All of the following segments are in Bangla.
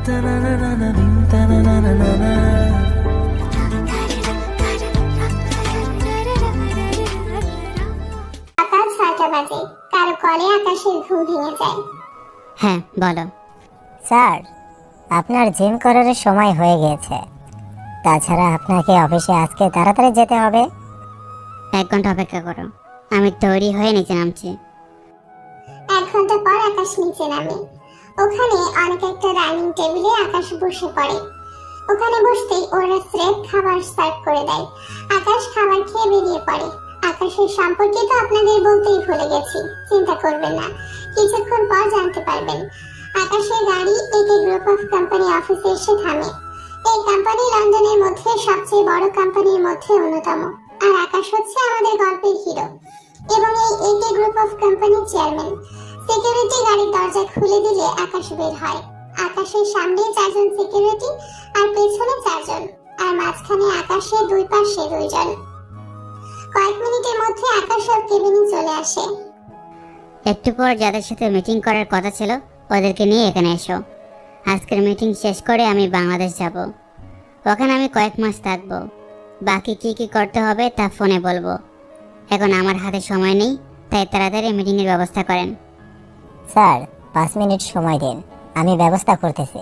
সকাল ৬টা বাজে। কারো কলে আকাশের ঘুম ভেঙে যায়। হ্যাঁ বলো। স্যার, আপনার জিম করার সময় হয়ে গিয়েছে। তাছাড়া আপনাকে অফিসে আজকে তাড়াতাড়ি যেতে হবে। 1 ঘন্টা অপেক্ষা করো, আমি তৈরি হয়ে নিচে নামছি। ১ ঘন্টা পর আকাশ নিচে নামে। ওখানে অনেক একটা ডাইনিং টেবিলে আকাশ বসে পড়ে। ওখানে বসতেই ওরা স্রেফ খাবার সার্ভ করে দেয়। আকাশ খাবার খেয়ে বেরিয়ে পড়ে। আকাশের সম্পর্কে তো আপনাদের বলতেই ভুলে গেছি, চিন্তা করবেন না, কিছুক্ষণ পর জানতে পারবেন। আকাশের গাড়ি একে গ্রুপ অফ কোম্পানি অফিসে এসে থামে। এই কোম্পানি লন্ডনের মধ্যে সবচেয়ে বড় কোম্পানির মধ্যে অন্যতম। আর আকাশ হচ্ছে আমাদের গল্পের হিরো এবং এই একে গ্রুপ অফ কোম্পানির চেয়ারম্যান। সিকিউরিটি গাড়ির দরজা খুলে দিলে আকাশ বের হয়। আকাশের সামনে 4 জন সিকিউরিটি আর পেছনে 4 জন, আর মাঝখানে আকাশের দুই পাশে 2 জন। কয়েক মিনিটের মধ্যে আকাশ ওর কেবিনে চলে আসে। একটু পর যাদের সাথে মিটিং করার কথা ছিল ওদেরকে নিয়ে এখানে এসো। আজকের মিটিং শেষ করে আমি বাংলাদেশ যাব। ওখানে আমি কয়েক মাস থাকবো। বাকি কি কি করতে হবে তা ফোনে বলবো। এখন আমার হাতে সময় নেই, তাই তাড়াতাড়ি মিটিংয়ের ব্যবস্থা করেন। স্যার, 5 মিনিট সময় দিন, আমি ব্যবস্থা করতেছি।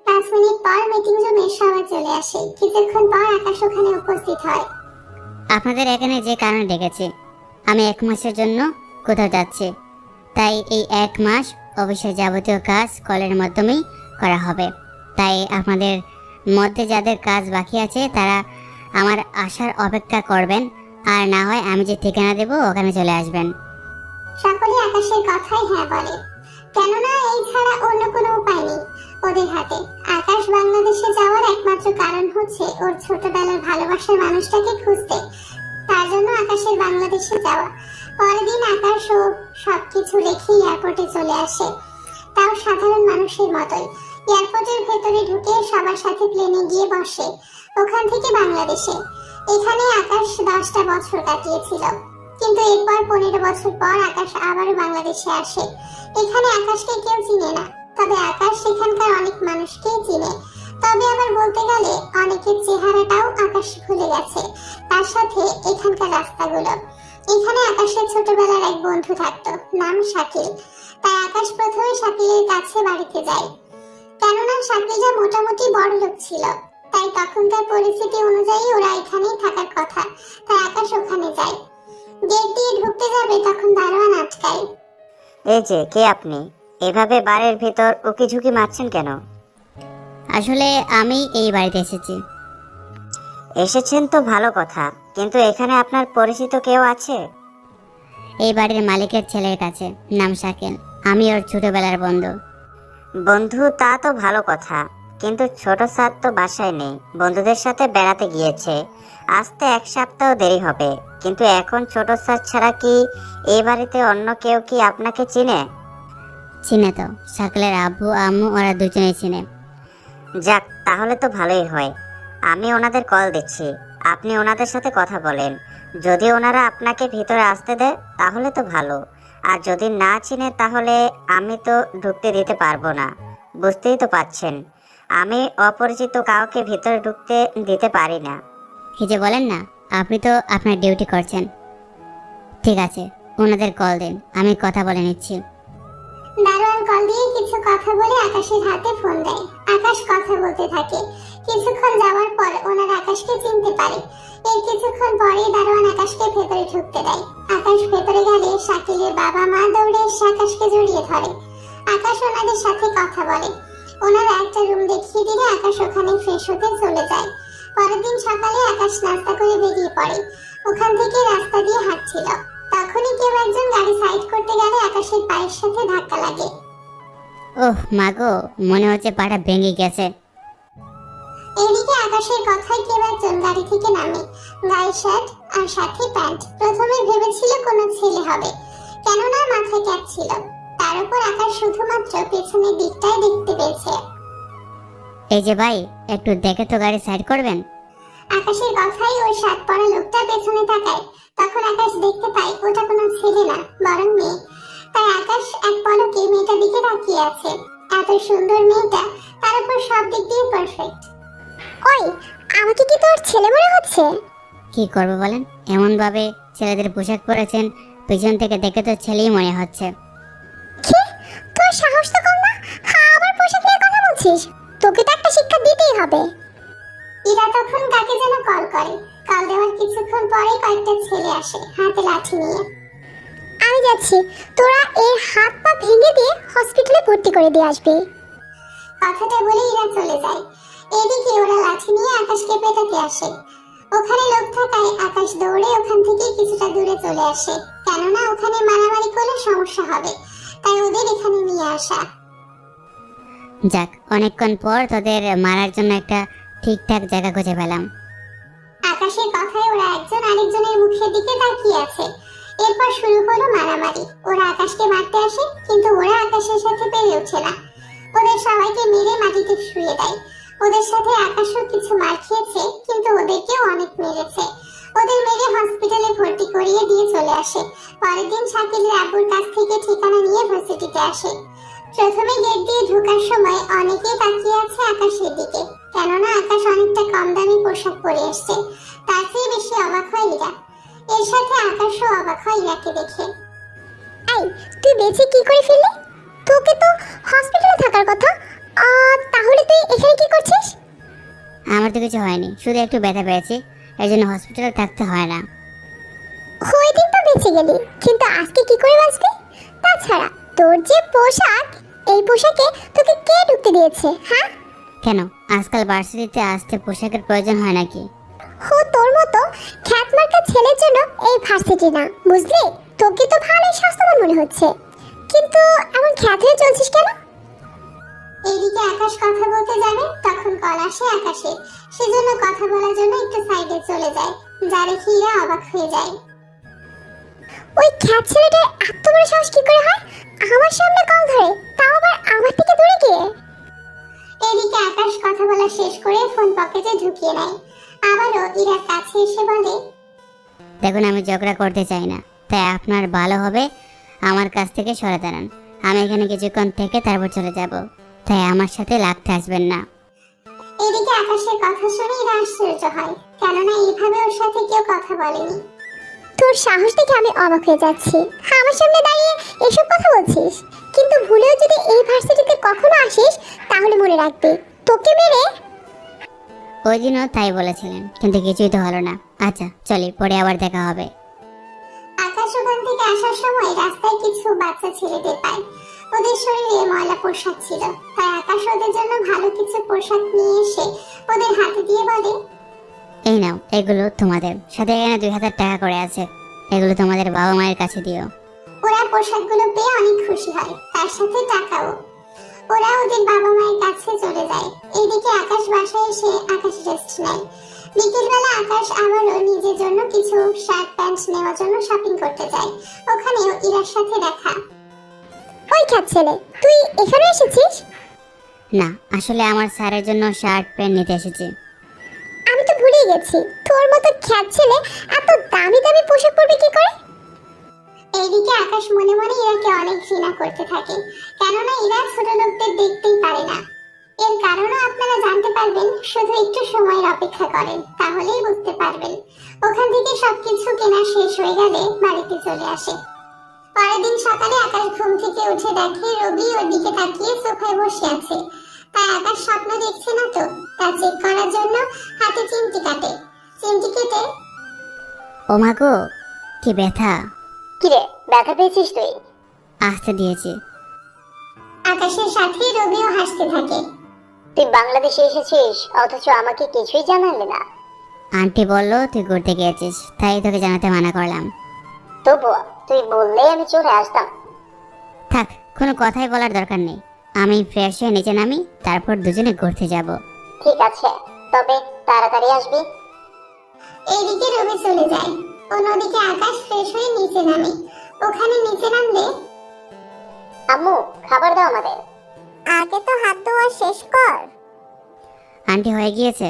5 মিনিট পর মিটিং রুমে সবাই চলে আসে। কিছুক্ষণ পর আকাশ ওখানে উপস্থিত হয়। আপনাদের এখানে যে কারণে ডেকেছি, আমি 1 মাসের জন্য কোথাও যাচ্ছি, তাই এই 1 মাস অফিসের যাবতীয় কাজ কলের মাধ্যমেই করা হবে। তাই আপনাদের মধ্যে যাদের কাজ বাকি আছে তারা আমার আসার অপেক্ষা করবেন, আর না হয় আমি যে ঠিকানা দেবো ওখানে চলে আসবেন। সকলে আকাশের কথাই হ্যাঁ বলে, কেননা এই ছাড়া অন্য কোনো উপায় নেই ওদের হাতে। আকাশ বাংলাদেশে যাওয়ার একমাত্র কারণ হচ্ছে ওর ছোটবেলার ভালোবাসার মানুষটাকে খুঁজতে। তার জন্য আকাশের বাংলাদেশে যাওয়া। পরের দিন আকাশ ও সবকিছু রেখে এয়ারপোর্টে চলে আসে, তাও সাধারণ মানুষের মতোই। এয়ারপোর্টের ভেতরে ঢুকে সবার সাথে প্লেনে গিয়ে বসে, ওখান থেকে বাংলাদেশে। এখানে আকাশ 10টা বছর কাটিয়েছিল, কিন্তু এরপর 15 বছর পর আকাশ আবারও বাংলাদেশে আসে। এখানে আকাশকে কেউ চিনে না, তবে আকাশ সেখানকার অনেক মানুষকেই চিনে। তবে আবার বলতে গেলে অনেকের চেহারাটাও আকাশ ভুলে গেছে, তার সাথে এখানকার রাস্তাগুলো। এখানে আকাশের ছোটবেলার এক বন্ধু থাকতো, নাম শাকিল। তাই আকাশ প্রথমে শাকিলের কাছে বাড়িতে যায়, কেননা শাকিলরা মোটামুটি বড় লোক ছিল। তাই তখনকার পরিস্থিতি অনুযায়ী ওরা এখানেই থাকার কথা, তাই আকাশ ওখানে যায়। গেট দিয়ে ঢুকতে যাবে তখন দারোয়ান আটকায়। এই যে, কে আপনি? এভাবে বাড়ির ভিতর উকি ঝুঁকি মারছেন কেন? আসলে আমি এই বাড়িতে এসেছি। এসেছেন তো ভালো কথা, কিন্তু এখানে আপনার পরিচিত কেউ আছে? এই বাড়ির মালিকের ছেলের কাছে, নাম শাকিল। আমি ওর ছোটবেলার বন্ধু। বন্ধু? তা তো ভালো কথা, কিন্তু ছোট স্যার তো বাসায় নেই, বন্ধুদের সাথে বেড়াতে গিয়েছে। আসতে 1 সপ্তাহ দেরি হবে। কিন্তু এখন ছোট স্যার ছাড়া কি এই বাড়িতে অন্য কেউ কি আপনাকে চিনে? চিনে তো, শাকিলের আব্বু আম্মু ওরা দুজনেই চিনে। যাক, তাহলে তো ভালোই হয়। আমি ওনাদের কল দিচ্ছি, আপনি ওনাদের সাথে কথা বলেন। যদি ওনারা আপনাকে ভিতরে আসতে দেয় তাহলে তো ভালো, আর যদি না চিনে তাহলে আমি তো ঢুকতে দিতে পারবো না। বুঝতেই তো পাচ্ছেন, আমি অপরিচিত কাউকে ভিতরে ঢুকতে দিতে পারি না। কি যে বলেন না, আপনি তো আপনার ডিউটি করছেন। ঠিক আছে, ওনাদের কল দিন, আমি কথা বলে নিচ্ছি। দারোয়ান কল দিয়ে কিছু কথা বলে আকাশের হাতে ফোন দেয়। আকাশ কথা বলতে থাকে। কিছুক্ষণ যাওয়ার পর ওনারা আকাশকে চিনতে পারে। এর কিছুক্ষণ পরে দারোয়ান আকাশকে ভেতরে ঢুকতে দেয়। আকাশ ভেতরে গেলে শাকিলের বাবা মা দৌড়ে এসে আকাশকে জড়িয়ে ধরে। আকাশ ওনাদের সাথে কথা বলে। ওনারা একটা রুম দেখিয়ে দিলে আকাশ ওখানে ফ্রেশ হতে চলে যায়। পরের দিন সকালে আকাশ নাস্তা করে বেরিয়ে পড়ে। ওখান থেকে রাস্তা দিয়ে হাঁটছিল, তখনই কেউ একজন গাড়ি সাইড করতে গেলে আকাশের পায়ের সাথে ধাক্কা লাগে। ওহ মাগো, মনে হচ্ছে পাটা ভেঙে গেছে। এদিকে আকাশের কথায় কেউ একজন গাড়ি থেকে নামে, গায়ে শার্ট আর সাথে প্যান্ট। প্রথমে ভেবেছিল কোনো ছেলে হবে, কেননা মাথায় ক্যাপ ছিল। তার উপর আকাশ শুধুমাত্র পেছনের দিকটাই দেখতে পেয়েছে। এই যে ভাই, একটু দেখে তো গাড়ি সাইড করবেন। আকাশের কথাই ওই শার্ট পরা লোকটা পেছনে তাকায়। তখন আকাশ দেখতে পায় ওটা কোনো ছেলে না, বরং মেয়ে। তাই আকাশ এক পলকে মেয়েটার দিকে তাকিয়ে আছে। এত সুন্দর মেয়েটা, তার উপর সব দিক দিয়ে পারফেক্ট। ওই, আমাকে কি তোর ছেলে মনে হচ্ছে? কি করবো বলেন, এমন ভাবে ছেলেদের পোশাক পরেছেন, পিছন থেকে দেখে তো ছেলেই মনে হচ্ছে। কি, তোর সাহস তো কম না? আমার পোশাক নিয়ে কথা বলছিস? তোকে তো একটা শিক্ষা দিতেই হবে। ইরা তখন কাকে যেন কল করে। কল দেওয়ার কিছুক্ষণ পরেই কয়েকটা ছেলে আসে হাতে লাঠি নিয়ে। আমি যাচ্ছি, তোরা এর হাত পা ভেঙে দিয়ে হসপিটালে ভর্তি করে দিয়ে আসবি। কথাটা বলে ইরা চলে যায়। এদিকে ওরা লাঠি নিয়ে আকাশকে পেটাতে আসে। ওখানে লোক থাকায় আকাশ দৌড়ে ওখান থেকে কিছুটা দূরে চলে আসে, কেননা ওখানে মারামারি করলে সমস্যা হবে, তাই ওদের এখানে নিয়ে আসা। যাক, অনেকক্ষণ পর তোদের মারার জন্য একটা ঠিকঠাক জায়গা খুঁজে পেলাম। আকাশের কথায় ওরা একজন আরেকজনের মুখের দিকে তাকিয়ে আছে। এরপর শুরু হলো মারামারি। ওরা আকাশকে মারতে আসে, কিন্তু ওরা আকাশের সাথে পেরে ওঠে না। ওদের সবাইকে মেরে মাটিতে শুয়ে দেয়। ওদের সাথে আকাশও কিছু মার খেয়েছে, কিন্তু ওদেরকেও অনেক মেরেছে। ওদের মেরে হসপিটালে ভর্তি করিয়ে দিয়ে চলে আসে। পরের দিন শাকিলের আব্বুর কাছ থেকে ঠিকানা নিয়ে ভার্সিটিতে আসে। প্রথমে গেট দিয়ে ঢোকার সময় অনেকেই তাকিয়ে আছে আকাশের দিকে, কেননা আকাশ অনেকটা কম দামি পোশাক পরে এসছে। তার চেয়ে বেশি অবাক হয় ইরা। এর সাথে আকাশও অবাক হয় ইরাকে দেখে। এই, তুই বেঁচে কি করে ফিরলি? তোকে তো হসপিটালে থাকার কথা। তাহলে তুই এখানে কি করছিস? আমার তো কিছু হয়নি, শুধু একটু ব্যথা পেয়েছি, এর জন্য হসপিটালে থাকতে হয় না। ওই দিন তো বেঁচে গেলি, কিন্তু আজকে কি করে বাঁচবি? তাছাড়া তোর যে পোশাক, এই পোশাকে তোকে কে ঢুকতে দিয়েছে? হ্যাঁ, কেন, আজকাল ভার্সিটিতে আসতে পোশাকের প্রয়োজন হয় নাকি? তোর মতো খ্যাতমার্কা ছেলের জন্য এই ভার্সিটি না, বুঝলি? তোকে তো ভালোই স্বাস্থ্যবান মনে হচ্ছে, কিন্তু এমন খ্যাত হয়ে চলছিস কেন? এইদিকে আকাশ কথা বলতে যাবে, তখন কল আসে আকাশে। সেজন্য কথা বলার জন্য একটু সাইডে চলে যায়, যা দেখে ইরা অবাক হয়ে যায়। ওই খ্যাত ছেলেটার এত বড় সাহস কি করে হয়? আমার সামনে কল ধরে, তাও আবার আমার থেকে দূরে গিয়ে। এদিকে আকাশ কথা বলা শেষ করে ফোন পকেটে ঢুকিয়ে নেয়। আবারও ইরার কাছে এসে বলে, দেখুন, আমি ঝগড়া করতে চাই না, তাই আপনার ভালো হবে আমার কাছ থেকে সরে দাঁড়ান। আমি এখানে কিছুক্ষণ থেকে তারপর চলে যাব, তাই আমার সাথে লাগতে আসবেন না। এদিকে আকাশের কথা শুনে ইরা আশ্চর্য হয়, কেননা এইভাবে ওর সাথে কেউ কথা বলেনি। তোর সাহস দেখে আমি অবাক হয়ে যাচ্ছি। আমার সামনে দাঁড়িয়ে এসব কথা বলছিস, কিন্তু ভুলেও যদি এই ভার্সিটিতে কখনো আসিস তাহলে মনে রাখবি, তোকে মেরে। ওই দিনও তাই বলেছিলেন, কিন্তু কিছুই তো হলো না। আচ্ছা চলি, পরে আবার দেখা হবে। আকাশ ওখান থেকে আসার সময় রাস্তায় কিছু বাচ্চা ছেলেদের পায়। ওদের শরীরে ময়লা পোশাক ছিল, তাই আকাশ ওদের জন্য ভালো কিছু পোশাক নিয়ে এসে ওদের হাতে দিয়ে বলে, এই নাও, এগুলো তোমাদের সাথে, এখানে 2000 টাকা করে আছে, এগুলো তোমাদের বাবা মায়ের কাছে দিও। ওরা পোশাকগুলো পেয়ে অনেক খুশি হয়, তার সাথে টাকাও। ওরা ওদের বাবা মায়ের কাছে চলে যায়। এইদিকে আকাশ বাসায় এসে আকাশ রেস্ট নেয়। বিকেলবেলা আকাশ আবারও নিজের জন্য কিছু শার্ট প্যান্ট নেওয়ার জন্য শপিং করতে যায়। ওখানেও ইরার সাথে দেখা। ওই খ্যাত ছেলে, তুই এখানে এসেছিস? না, আসলে আমার স্যারের জন্য শার্ট প্যান্ট নিতে এসেছি। আমি তো ভুলেই গেছি, তোর মতো খ্যাত ছেলে এত দামি দামি পোশাক পরবে কি করে? এইদিকে আকাশ মনে মনে ইরাকে অনেক ঘৃণা করতে থাকে, কেননা ইরা ছোট লোকদের দেখতেই পারে না। এর কারণও আপনারা জানতে পারবেন, শুধু একটু সময়ের অপেক্ষা করেন, তাহলেই বুঝতে পারবেন। ওখান থেকে সবকিছু কেনা শেষ হয়ে গেলে বাড়িতে চলে আসে। পরের দিন সকালে আকাশ ঘুম থেকে উঠে দেখে রবি ওর দিকে তাকিয়ে সোফায় বসে আছে। তাই আকাশ স্বপ্ন দেখছে না তো, তা চেক করার জন্য হাতে চিমটি কাটে। চিমটি কেটে, ও মা গো, কি ব্যথা! কিরে, ব্যথা পেয়েছিস তুই? আসতে দিয়েছি। আকাশের সাথে রবিও হাসতে থাকে। তুই বাংলাদেশে এসেছিস, অথচ আমাকে কিছুই জানালি না। আন্টি বললো তুই ঘুরতে গিয়েছিস, তাই তোকে জানাতে মানা করলাম। তবুও তুই বললেই আমি চলে আসতাম। থাক, কোনো কথাই বলার দরকার নেই। আমি ফ্রেশ হয়ে নিচে নামি, তারপর দুজনে ঘুরতে যাব। ঠিক আছে, তবে তাড়াতাড়ি আসবি। এইদিকে রবি চলে যায়, অন্যদিকে আকাশ ফ্রেশ হয়ে নিচে নামে। ওখানে নিচে নামলে, আম্মু, খাবার দাও আমাদের। আগে তো হাত ধোয়া শেষ কর। আন্টি হয়ে গিয়েছে।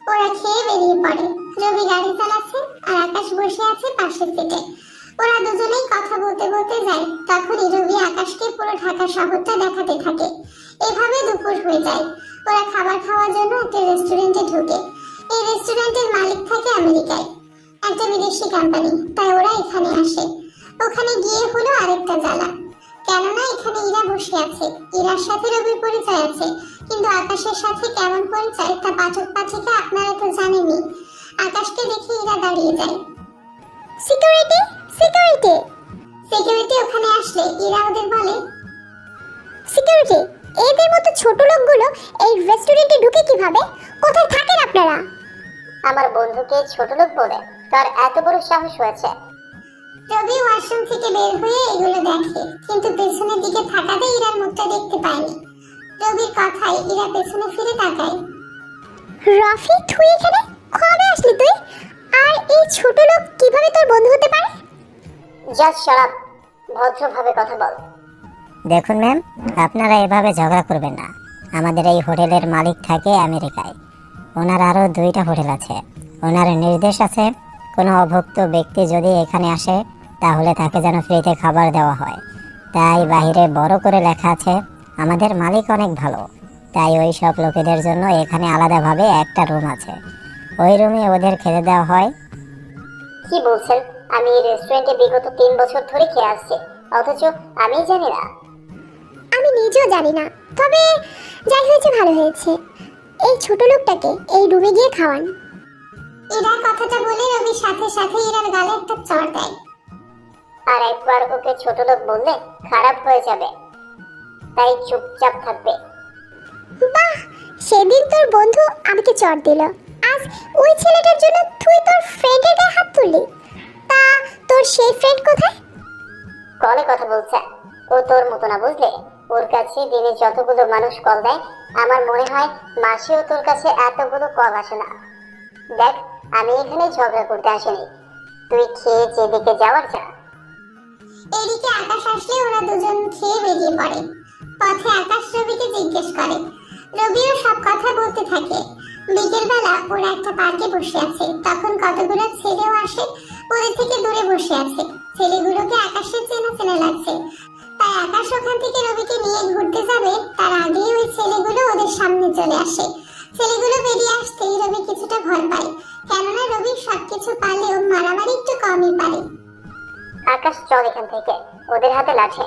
ওরা খেয়ে বেরিয়ে পড়ে। রবি গাড়ি চালাচ্ছে আর আকাশ বসে আছে পাশের সিটে। ওরা দুজনেই কথা বলতে বলতে যায়। তখনই রবি আকাশ আকাশকে পুরো ঢাকা শহরটা দেখাতে থাকে। এভাবে দুপুর হয়ে যায়। ওরা খাবার খাওয়ার জন্য একটা রেস্টুরেন্টে ঢোকে। এই রেস্টুরেন্টের মালিক থাকে আমেরিকায়, একটা বিদেশি কোম্পানি, তাই ওরা এখানে আসে। ওখানে গিয়ে হলো আরেকটা জ্বালা, কেননা এখানে ইরা বসে আছে। ইরার সাথে রবির পরিচয় আছে, কিন্তু আকাশের সাথে কেমন পরিচয় তা পাঠক পাঠিকা আপনারা তো জানেনই। আকাশকে দেখে ইরা দাঁড়িয়ে যায়। সিকিউরিটি, সিকিউরিটি, সিকিউরিটি ওখানে আসলে ইরা ওদের বলে, সিকিউরিটি, এদের মতো ছোট লোকগুলো এই রেস্টুরেন্টে ঢুকে কিভাবে? কোথায় থাকেন আপনারা? আমার বন্ধুকে ছোট লোক বলে তার এত বড় সাহস হয়েছে। রবি ওয়াশরুম থেকে বের হয়ে এগুলো দেখে, কিন্তু পেছনের দিকে থাকাতে ইরার মুখটা দেখতে পায়নি। রবির কথায় ইরা পেছনে ফিরে তাকায়। রফি, তুই এখানে কবে আসলি তুই? আর এই ছোট লোক কিভাবে তোর বন্ধু হতে পারে? জাস্ট শাট আপ, ভদ্রভাবে কথা বল। দেখুন ম্যাম, আপনারা এভাবে ঝগড়া করবেন না। আমাদের এই হোটেলের মালিক থাকে আমেরিকায়। ওনার আরও 2টা হোটেল আছে। ওনার নির্দেশ আছে, কোনো অভুক্ত ব্যক্তি যদি এখানে আসে তাহলে তাকে যেন ফ্রিতে খাবার দেওয়া হয়। তাই বাইরে বড় করে লেখা আছে, আমাদের মালিক অনেক ভালো। তাই ওই সব লোকেদের জন্য এখানে আলাদাভাবে একটা রুম আছে। ওই রুমে ওদের খেতে দেওয়া হয়। কি বলছেন? আমি এই রেস্টুরেন্টে বিগত 3 বছর ধরে খেয়ে আসছি, অথচ আমি জানি না। আমি নিজেও জানি না, তবে যাই হয়েছে ভালো হয়েছে। এই ছোট লোকটাকে এই রুমে গিয়ে খাওয়ান। ইরা কথাটা বলে রবির সাথে সাথে ইরার গালে একটা চড় দেয়। আর একবার ওকে ছোট লোক বললে খারাপ হয়ে যাবে, তাই চুপচাপ থাকবে। বাহ, সেদিন তোর বন্ধু আমাকে চড় দিল, আজ ওই ছেলেটার জন্য তুই তোর ফ্রেন্ডের গায়ে হাত তুললি। তা তোর সেই ফ্রেন্ড কোথায়? কলে কথা বলছে, ও তোর মতো না বুঝলে। ওর কাছে দিনে যতগুলো মানুষ কল দেয়, আমার মনে হয় মাসেও তোর কাছে এতগুলো কল আসে না। দেখ, আমি এখানে ঝগড়া করতে আসিনি, তুই খেয়ে যেদিকে যাওয়ার যা। এদিকে আকাশ আসলে ওরা দুজন খেয়ে বেরিয়ে পড়ে। পথে আকাশ রবিকে জিজ্ঞেস করে, রবিও সব কথা বলতে থাকে। বিকেলবেলা ওরা একটা পার্কে বসে আছে, তখন কতগুলো ছেলেও আসে। ওদের থেকে দূরে বসে আছে। ছেলেগুলোকে আকাশের চেনা চেনা লাগছে, তাই আকাশ ওখান থেকে রবিকে নিয়ে ঘুরতে যাবে তার আগেই ওই ছেলেগুলো ওদের সামনে চলে আসে। ছেলেগুলো বেরিয়ে আসতেই রবি কিছুটা ভয় পায়, কেননা রবি সবকিছু পারলেও মারামারি একটু কমই পারে। আকাশ, চল এখান থেকে, ওদের হাতে লাঠি।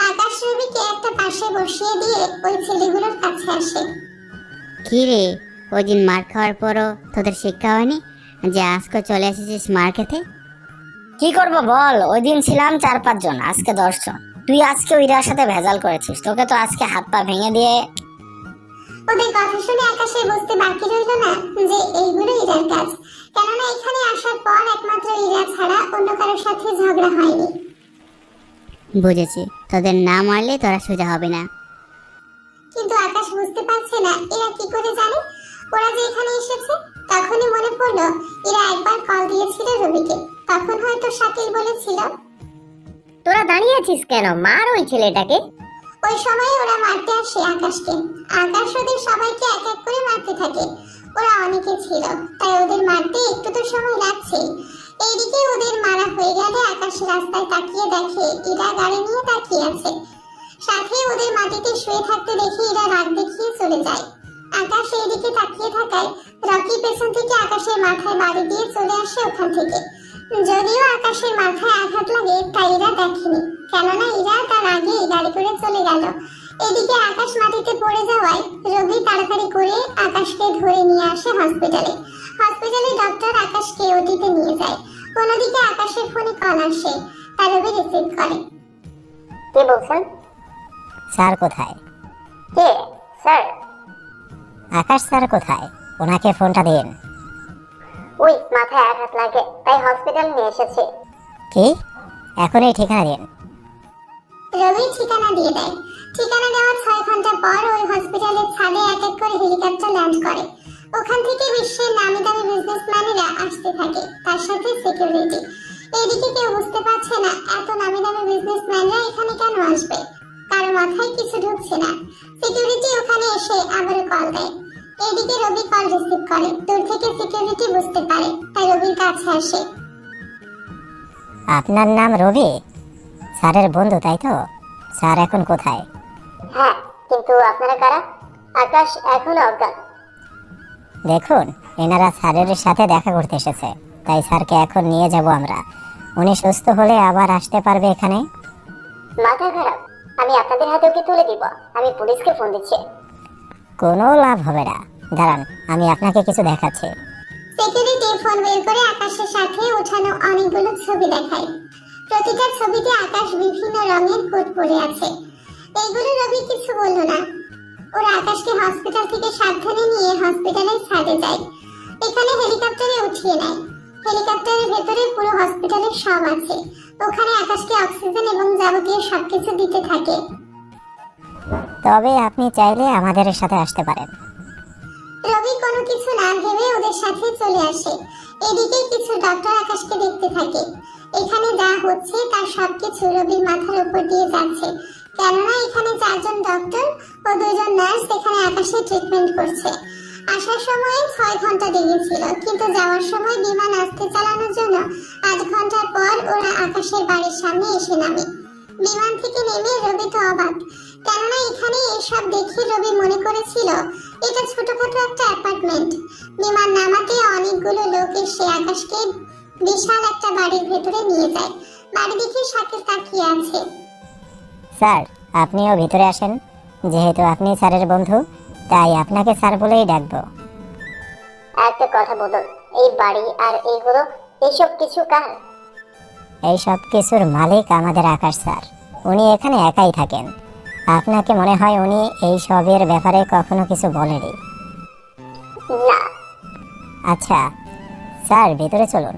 আকাশ রবিকে একটা পাশে বসিয়ে দিয়ে ওই ছেলেগুলোর কাছে আসে। কি রে, ওই দিন মার খাওয়ার পরও তোদের শিক্ষা হয়নি যে আজকে চলে এসেছিস মার খেতে? কি করবো বল, ওই দিন ছিলাম 4-5 জন, আজকে 10 জন। তুই আজকে ইরার সাথে ভেজাল করেছিস, তোকে তো আজকে হাত পা ভেঙে দিয়ে। ওদের কথা শুনে আকাশের বুঝতে বাকি রইল না যে এইগুলো ইরার কাজ, কেননা এখানে আসার পর একমাত্র ইরা ছাড়া অন্য কারোর সাথে ঝগড়া হয়নি। বুঝেছি, তোদের না মারলে তোরা সোজা হবে না। কিন্তু আকাশ বুঝতে পারছে না এরা কি করে জানে ওরা যে এখানে এসেছে। তখনই মনে পড়লো এরা একবার কল দিয়েছিল রবিকে, তখন হয়তো শাকিল বলেছিল, তোরা দাঁড়িয়ে আছিস কেন, মার ওই ছেলেটাকে। ওই সময় ওরা মারতে আসে আকাশকে। আকাশ ওদের সবাইকে এক এক করে মারতে থাকে। ওরা অনেকে ছিল, তাই ওদের মারতে একটু তো সময় লাগছে। এইদিকে ওদের মারা হয়ে গেলে আকাশ রাস্তায় তাকিয়ে দেখে ইরা গাড়ি নিয়ে তাকিয়ে আছে। সাথে ওদের মাটিতে শুয়ে থাকতে দেখে ইরা রাগ দেখিয়ে চলে যায়। আকাশ এইদিকে তাকিয়ে থাকায় রকি পেছন থেকে আকাশের মাথায় বাড়ি দিয়ে চলে আসে ওখান থেকে। যদিও আকাশের মাথায় আঘাত লাগে তাই ইরা দেখেনি, কেননা ইরা তার আগে গাড়ি করে চলে গেল। এদিকে আকাশ মাটিতে পড়ে যাওয়ায় রবি তাড়াতাড়ি করে আকাশকে ধরে নিয়ে আসে হসপিটালে। হসপিটালে ডক্টর আকাশকে ওটিতে নিয়ে যায়। অন্যদিকে আকাশের ফোনে কল আসে, তা রবি রিসিভ করে। কে বলছেন? স্যার কোথায়? কে স্যার? আকাশ স্যার কোথায়? ওনাকে ফোনটা দিন। ওই মাথায় আঘাত লাগে, তাই হসপিটাল নিয়ে এসেছে। কি? এখন এই ঠিকানা দিন। রবি ঠিকানা দিয়ে দেয়। ঠিকানা দেওয়ার 6 ঘন্টা পর ওই হসপিটালের ছাদে এক এক করে হেলিকপ্টার ল্যান্ড করে। ওখান থেকে বিশ্বের নামি দামি বিজনেসম্যানেরা আসতে থাকে, তার সাথে সিকিউরিটি। এইদিকে কেউ বুঝতে পারছে না এত নামি দামি বিজনেসম্যানরা এখানে কেন আসবে, কারো মাথায় কিছু ঢুকছে না। সিকিউরিটি ওখানে এসে আবারও কল দেয়। এইদিকে রবি কল রিসিভ করে। দূর থেকে সিকিউরিটি বুঝতে পারে, তাই রবির কাছে আসে। আপনার নাম রবি? স্যারের বন্ধু তাই তো? স্যার এখন কোথায়? হ্যাঁ, কিন্তু আপনারা কারা? আকাশ এখনো অজ্ঞান। দেখুন, এনারা স্যারের সাথে দেখা করতে এসেছে, তাই স্যারকে এখন নিয়ে যাব আমরা। উনি সুস্থ হলে আবার আসতে পারবে এখানে। মাথা খারাপ, আমি আপনাদের হাতে ওকে তুলে দিব। আমি পুলিশকে ফোন দিচ্ছি। কোনো লাভ হবে না, দাঁড়ান আমি আপনাকে কিছু দেখাচ্ছি। সিকিউরিটি ফোন বের করে আকাশের সাথে ওঠানো অনেকগুলো ছবি দেখায়। প্রতিটা ছবিতে আকাশ বিভিন্ন রঙের কোট পরে আছে। এইগুলো রবি কিছু বলল না। ওরা আকাশকে হসপিটাল থেকে সাবধানে নিয়ে হসপিটালের ছাদে যায়। এখানে হেলিকপ্টারে উঠিয়ে নেয়। হেলিকপ্টারের ভেতরে পুরো হসপিটালের সব আছে। ওখানে আকাশকে অক্সিজেন এবং যাবতীয় সবকিছু দিতে থাকে। তবে আপনি চাইলে আমাদের সাথে আসতে পারেন। রবি কোনো কিছু না ভেবে ওদের সাথে চলে আসে। এদিকে কিছু ডক্টর আকাশকে দেখতে থাকে। এখানে যা হচ্ছে তার সবকিছু রবির মাথার উপর দিয়ে যাচ্ছে, কেননা এখানে 4 জন ডক্টর ও 2 জন নার্স এখানে আকাশের ট্রিটমেন্ট করছে। আসার সময় 6 ঘন্টা লেগেছিল, কিন্তু যাওয়ার সময় বিমান আস্তে চালানোর জন্য 8 ঘন্টার পর ওরা আকাশের বাড়ির সামনে এসে নামে। বিমান থেকে নেমে রবি তো অবাক, কেননা এখানে এসব দেখে রবি মনে করেছিল এটা ছোটখাটো একটা অ্যাপার্টমেন্ট। বিমান নামাতে অনেকগুলো লোক এসে আকাশকে বিশাল একটা বাড়ির ভেতরে নিয়ে যায়। বাড়ি দেখে শাকিল তাকিয়ে আছে। স্যার, আপনিও ভিতরে আসেন। যেহেতু আপনি স্যারের বন্ধু, তাই আপনাকে স্যার বলেই ডাকবো। একটা কথা বলুন, এই বাড়ি আর এইগুলো এইসব কিছু কার? এই সব কিছুর মালিক আমাদের আকাশ স্যার। উনি এখানে একাই থাকেন। আপনাকে মনে হয় উনি এই সবের ব্যাপারে কখনো কিছু বলেনি। না। আচ্ছা স্যার, ভিতরে চলুন।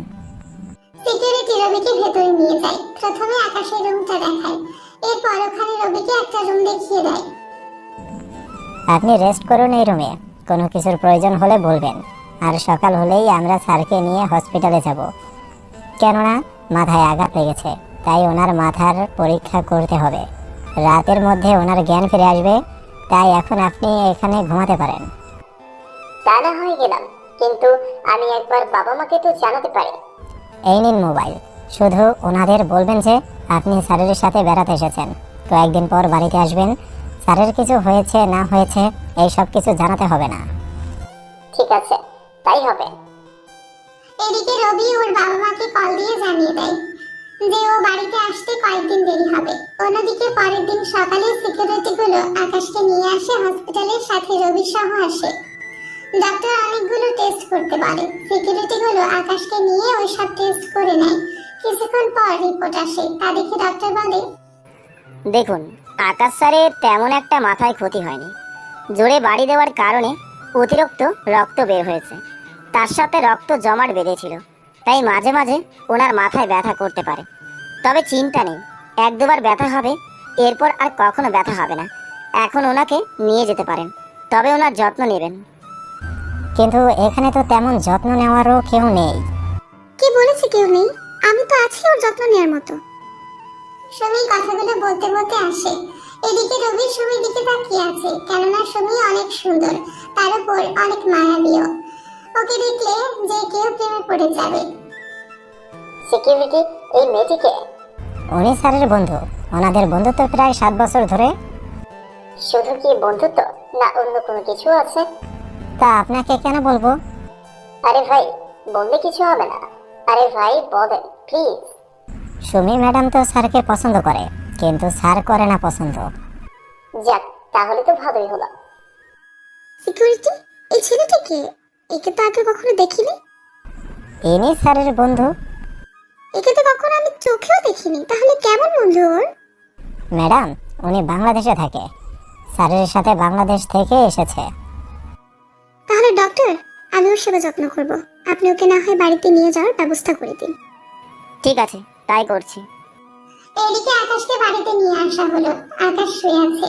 সিকিউরিটি রবিকে ভেতরে নিয়ে যায়। প্রথমে আকাশের রুমটা দেখায়, এরপর ওখানে রবিকে একটা রুম দেখিয়ে দেয়। আপনি রেস্ট করুন এই রুমে। কোনো কিছুর প্রয়োজন হলে বলবেন। আর সকাল হলেই আমরা স্যারকে নিয়ে হসপিটালে যাব, কেননা মাথায় আঘাত লেগেছে, তাই ওনার মাথার পরীক্ষা করতে হবে। রাতের মধ্যে ওনার জ্ঞান ফিরে আসবে, তাই এখন আপনি এখানে ঘুমাতে পারেন। তা না হয়ে গেলাম, কিন্তু আমি একবার বাবা মাকে তো জানাতে পারি। এই নিন মোবাইল। শুধু ওনাদের বলবেন যে আপনি স্যারের সাথে বেড়াতে এসেছেন, কয়েকদিন পর বাড়িতে আসবেন। স্যারের কিছু হয়েছে না হয়েছে এই সব কিছু জানাতে হবে না। ঠিক আছে, তাই হবে। এদিকে রবি ওর বাবা মাকে কল দিয়ে জানিয়ে দেয় যে ও বাড়িতে আসতে কয়েকদিন দেরি হবে। অন্যদিকে পরের দিন সকালে সিকিউরিটি গুলো আকাশকে নিয়ে আসে হসপিটালের সাথে রবি সহ আসে। ডক্টর অনেকগুলো টেস্ট করতে বলে। সিকিউরিটি গুলো আকাশকে নিয়ে ওই সব টেস্ট করে নেয়। কিছুক্ষণ পর রিপোর্ট আসে, তা দেখে ডক্টর বলে, দেখুন, আকাশ স্যারের তেমন একটা মাথায় ক্ষতি হয়নি। জোরে বাড়ি দেওয়ার কারণে অতিরিক্ত রক্ত বের হয়েছে। তার সাথে রক্ত জমাট বেঁধেছিল, তাই মাঝে মাঝে ওনার মাথায় ব্যথা করতে পারে। তবে চিন্তা নেই, 1-2 বার ব্যথা হবে, এরপর আর কখনো ব্যথা হবে না। এখন ওনাকে নিয়ে যেতে পারেন, তবে ওনার যত্ন নেবেন। কিন্তু এখানে তো তেমন যত্ন নেওয়ারও কেউ নেই। কি বলেছে কেউ নেই? আমি তো আছি ওর যত্ন নেওয়ার মতো। সুমি কথাগুলো বলতে বলতে আসে। এদিকে রবি সুমির দিকে তাকিয়ে আছে, কেননা সুমি অনেক সুন্দর, তার উপর অনেক মায়াবীও। ওকে দেখলে যে কেউ প্রেমে পড়ে যাবে। সিকিউরিটি, এই মেয়েটিকে? উনি স্যারের বন্ধু। ওনাদের বন্ধুত্ব প্রায় 7 বছর ধরে। শুধু কি বন্ধুত্ব, না অন্য কোনো কিছু আছে? তা আপনাকে কেন বলবো? আরে ভাই, বললে কিছু হবে না। আরে ভাই বলেন প্লিজ। সুমি ম্যাডাম তো স্যারকে পছন্দ করে, কিন্তু স্যার করে না পছন্দ। যাক, তাহলে তো ভালোই হলো। সিকিউরিটি, এই ছেলেটা কে? একে তো আগে কখনো দেখিনি। ইনি স্যারের বন্ধু। একে তো কখনো আমি চোখেও দেখিনি, তাহলে কেমন বন্ধু ওর? ম্যাডাম, উনি বাংলাদেশে থাকে। স্যারের সাথে বাংলাদেশ থেকে এসেছে। তাহলে ডক্টর, আমি ওর সেবা যত্ন করব। আপনি ওকে না হয় বাড়িতে নিয়ে যাওয়ার ব্যবস্থা করে দিন। ঠিক আছে, তাই করছি। এদিকে আকাশকে বাড়িতে নিয়ে আসা হলো। আকাশ শুয়ে আছে।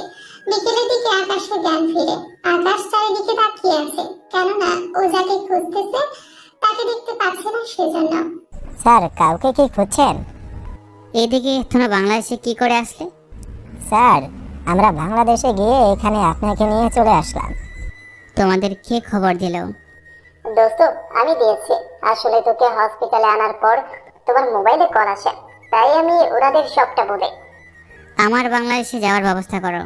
বিকেলের দিকে আকাশের জ্ঞান ফিরে। আকাশ চারিদিকে তাকিয়ে আছে, কেননা ও যাকে খুঁজতেছে তাকে দেখতে পাচ্ছে না, সেজন্য। স্যার, কাউকে কি খুঁজছেন? এদিকে তোমরা বাংলাদেশে কি করে আসলে? স্যার, আমরা বাংলাদেশে গিয়ে এখানে আপনাকে নিয়ে চলে আসলাম। তোমাদের কে খবর দিল? দোস্ত, আমি দিয়েছি। আসলে তোকে হসপিটালে আনার পর তোমার মোবাইলে কল আসে, তাই আমি ওনাদের সবটা বলে আমার বাংলাদেশে যাওয়ার ব্যবস্থা করো।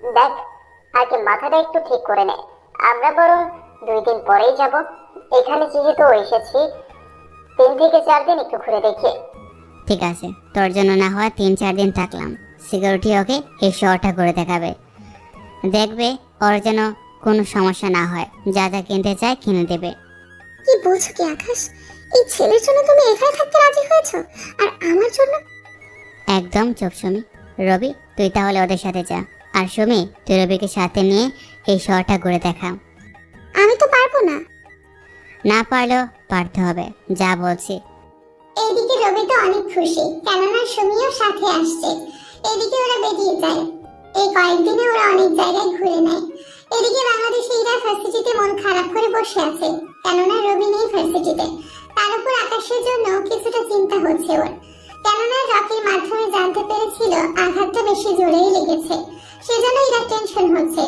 দেখ, আগে মাথাটা একটু ঠিক করে নে। আমরা বরং 2 দিন পরেই যাব। এখানে যেহেতু এসেছি, 3 থেকে 4 দিন একটু ঘুরে দেখি। ঠিক আছে, তোর জন্য না হয় 3-4 দিন থাকলাম। সিকিউরিটি ওকে এই শহরটা করে দেখাবে, দেখবে ওর যেন কোনো সমস্যা না হয়, যা যা কিনতে চায় কিনে দেবে। কি বলছো কি আকাশ? এই ছেলের জন্য তুমি এখানে থাকতে রাজি হয়েছো, আর আমার জন্য? একদম চুপ সুমি। রবি, তুই তাহলে ওদের সাথে যা, আর সুমি তুই রবিকে সাথে নিয়ে এই শহরটা ঘুরে দেখা। আমি তো পারবো না। না পারলেও পারতে হবে, যা বলছি। এইদিকে রবি তো অনেক খুশি, কেননা সুমিও সাথে আসছে। এদিকে ওরা বেরিয়ে যায়। এই কয়েকদিনে ওরা অনেক জায়গায় ঘুরে নেয়। এদিকে বাংলাদেশে ইরা ভার্সিটিতে মন খারাপ করে বসে আছে, কেননা রবি নেই ভার্সিটিতে। তার উপর আকাশের জন্য কিছুটা চিন্তা হচ্ছে ওর, কেননা রকির মাধ্যমে জানতে পেরেছিল আঘাতটা বেশি জোরেই লেগেছে, সেজন্য ইরা টেনশন হচ্ছে।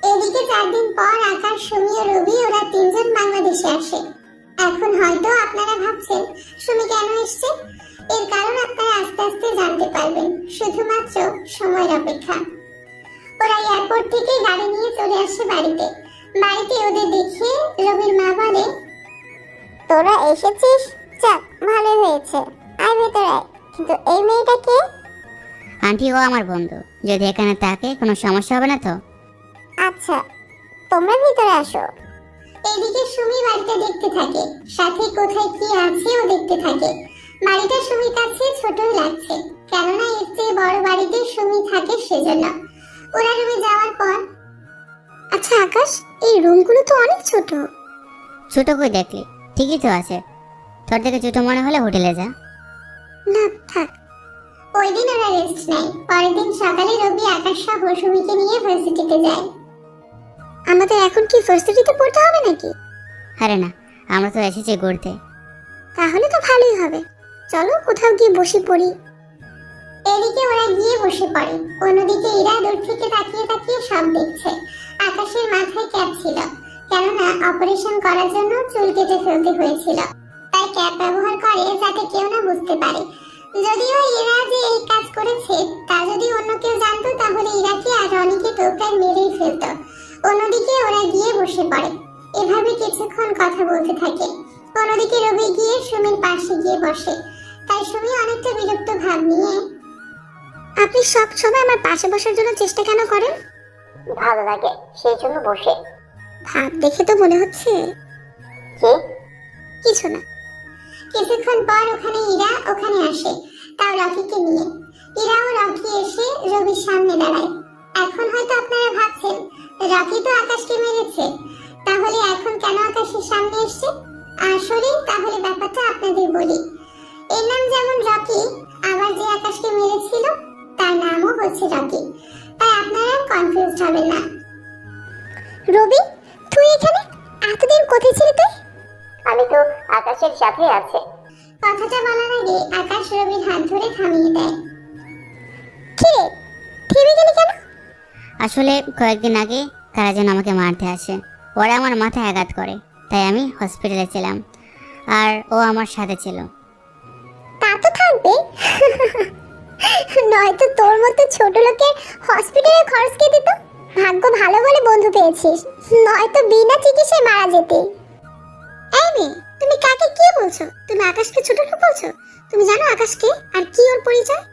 এদিকে 4 দিন পর আকাশ, সুমি ও রবি ওরা 3 জন বাংলাদেশে আসে। এখন হয়তো আপনারা ভাবছেন সুমি কেন এসছে, এর কারণ আপনারা আস্তে আস্তে জানতে পারবেন, শুধুমাত্র সময়ের অপেক্ষা। ওরা এয়ারপোর্ট থেকে গাড়ি নিয়ে চলে আসে বাড়িতে। বাড়িতে ওদের দেখে রবির মা বলে, তোরা এসেছিস, যাক ভালো হয়েছে। আয় ভেতরে আয়। কিন্তু এই মেয়েটাকে? আন্টি, ও আমার বন্ধু, যদি এখানে থাকে কোনো সমস্যা হবে না তো? আচ্ছা, তোমরা ভিতরে আসো। এদিকে সুমি বাড়িটা দেখতে থাকে, সাথে কোথায় কি আছে ও দেখতে থাকে। বাড়িটা সুমির কাছে ছোটই লাগছে, কেননা এর চেয়ে বড় বাড়িতে সুমি থাকে, সেজন্য। ওরা রুমে যাওয়ার পর, আচ্ছা আকাশ, এই রুমগুলো তো অনেক ছোট। ছোট কই দেখলি? ঠিকই তো আছে। তোর থেকে ছোট মনে হলে হোটেলে যা। না থাক। ওই দিন ওরা রেস্ট নেয়। পরের দিন সকালে রবি আকাশ সহ সুমিকে নিয়ে ভার্সিটিতে যায়। আমাদের এখন কি ভার্সিটিতে পড়তে হবে নাকি? আরে না, আমরা তো এসেছি ঘুরতে। তাহলে তো ভালোই হবে, চলো কোথাও গিয়ে বসে পড়ি। এদিকে ওরা গিয়ে বসে পড়ে। অন্যদিকে ইরা দূর থেকে তাকিয়ে তাকিয়ে সব দেখছে। আকাশের মাথায় ক্যাপ ছিল, কেননা অপারেশন করার জন্য চুল কেটে ফেলতে হয়েছিল, তাই ক্যাপ ব্যবহার করে যাতে কেউ না বুঝতে পারে। যদিও ইরা যে এই কাজ করেছে তা যদি অন্য কেউ জানতো, তাহলে ইরাকে আর রনিকে তো প্রায় মেরেই ফেলতো। অন্যদিকে ওরা গিয়ে বসে পড়ে। এভাবে কিছুক্ষণ কথা বলতে থাকে। অন্যদিকে রবি গিয়ে সুমির পাশে গিয়ে বসে। তাই সুমি অনেকটা বিরক্ত ভাব নিয়ে, আপনি সব সময় আমার পাশে বসার জন্য চেষ্টা কেন করেন? ভালো লাগে, সেই জন্য বসে। ভাব দেখে তো মনে হচ্ছে। কি? কিছু না। কিছুক্ষণ পর ওখানে আসে, তাও রকিকে নিয়ে। ইরা ও রকি এসে রবির সামনে দাঁড়ায়। এখন হয়তো আপনারা ভাবছেন রকি তো আকাশকে মেরেছে, তাহলে এখন কেন আকাশের সামনে এসছে? আসলে তাহলে ব্যাপারটা আপনাদের বলি। এর নাম যেমন রকি, আবার যে আকাশকে মেরেছিল তার নামও হচ্ছে রকি, তাই আপনারা কনফিউজ হবেন না। রবি, তুই এখানে এতদিন কোথায় ছিলি তুই? আমি তো আকাশের সাথে আছে। কথাটা বলার আগে আকাশ রবির হাত ধরে থামিয়ে দেয়। কি রে, থেমে গেলি কেন? আসলে কয়েকদিন আগে কারা যেন আমাকে মারতে আসে, ওরা আমার মাথায় আঘাত করে, তাই আমি হসপিটালে ছিলাম, আর ও আমার সাথে ছিল। তা তো থাকবে, নয়তো তোর মতো ছোট লোকের হসপিটালে খরচ কে দিত? ভাগ্য ভালো বলে বন্ধু পেয়েছিস, নয়তো বিনা চিকিৎসায় মারা যেতে। এই মেয়ে, তুমি কাকে কি বলছো? তুমি আকাশকে ছোট লোক বলছো? তুমি জানো আকাশকে আর কি ওর পরিচয়?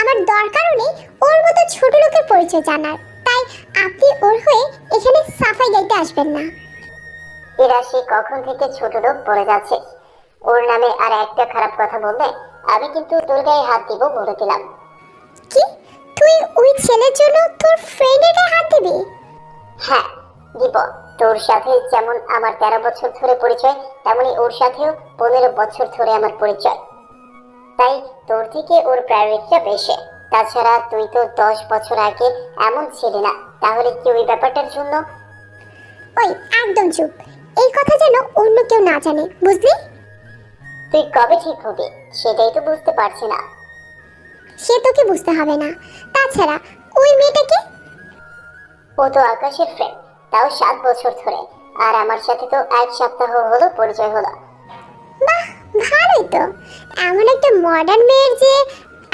আমার দরকারও নেই ওর মতো ছোট লোকের পরিচয় জানার, তাই আপনি ওর হয়ে এখানে সাফাই গাইতে আসবেন না। এরা সে কখন থেকে ছোট লোক পড়ে যাচ্ছে। ওর নামে আর একটা খারাপ কথা বললে আমি কিন্তু তোর গায়ে হাত দিব বলে দিলাম। কি, তুই ওই ছেলের জন্য তোর ফ্রেন্ডের গায়ে হাত দিবি? হ্যাঁ দিব। তোর সাথে যেমন আমার 13 বছর ধরে পরিচয়, তেমনি ওর সাথেও 15 বছর ধরে আমার পরিচয়, তাই তোর থেকে ওর প্রায়োরিটিটা বেশি। তাছাড়া তুই তো 10 বছর আগে এমন ছিলি না, তাহলে কি ওই ব্যাপারটার জন্য? ওই একদম চুপ, এই কথা যেন অন্য কেউ না জানে, বুঝলি? তুই কবে ঠিক হবি সেটাই তো বুঝতে পারছি না। সে তোকে বুঝতে হবে না। তাছাড়া ওই মেয়েটাকে? ও তো আকাশের ফ্রেন্ড, তাও 7 বছর ধরে, আর আমার সাথে তো 1 সপ্তাহ হলো পরিচয় হলো। বাহ, ভালোই তো। এমন একটা মডার্ন মেয়ের যে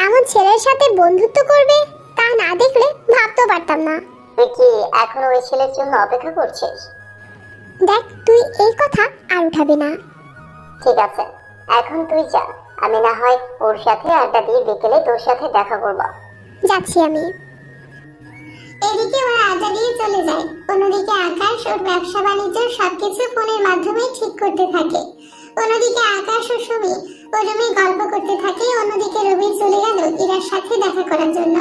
এমন ছেলের সাথে বন্ধুত্ব করবে তা না দেখলে ভাবতেও পারতাম না। তুই কি এখনো ওই ছেলের জন্য অপেক্ষা করছিস? দেখ, তুই এই কথা আর উঠাবি না। ঠিক আছে, এখন তুই যা, আমি না হয় ওর সাথে আড্ডা দিয়ে বিকেলে তোর সাথে দেখা করব। যাচ্ছি আমি। এদিকে ওরা আড্ডা দিয়ে চলে যায়। অন্যদিকে আকাশ ওর ব্যবসা বাণিজ্য সবকিছু ফোনের মাধ্যমে ঠিক করতে থাকে। অন্যদিকে আকাশ ও সুমি ও রুমে গল্প করতে থাকে। অন্যদিকে রবি চলে গেল ইরার সাথে দেখা করার জন্য।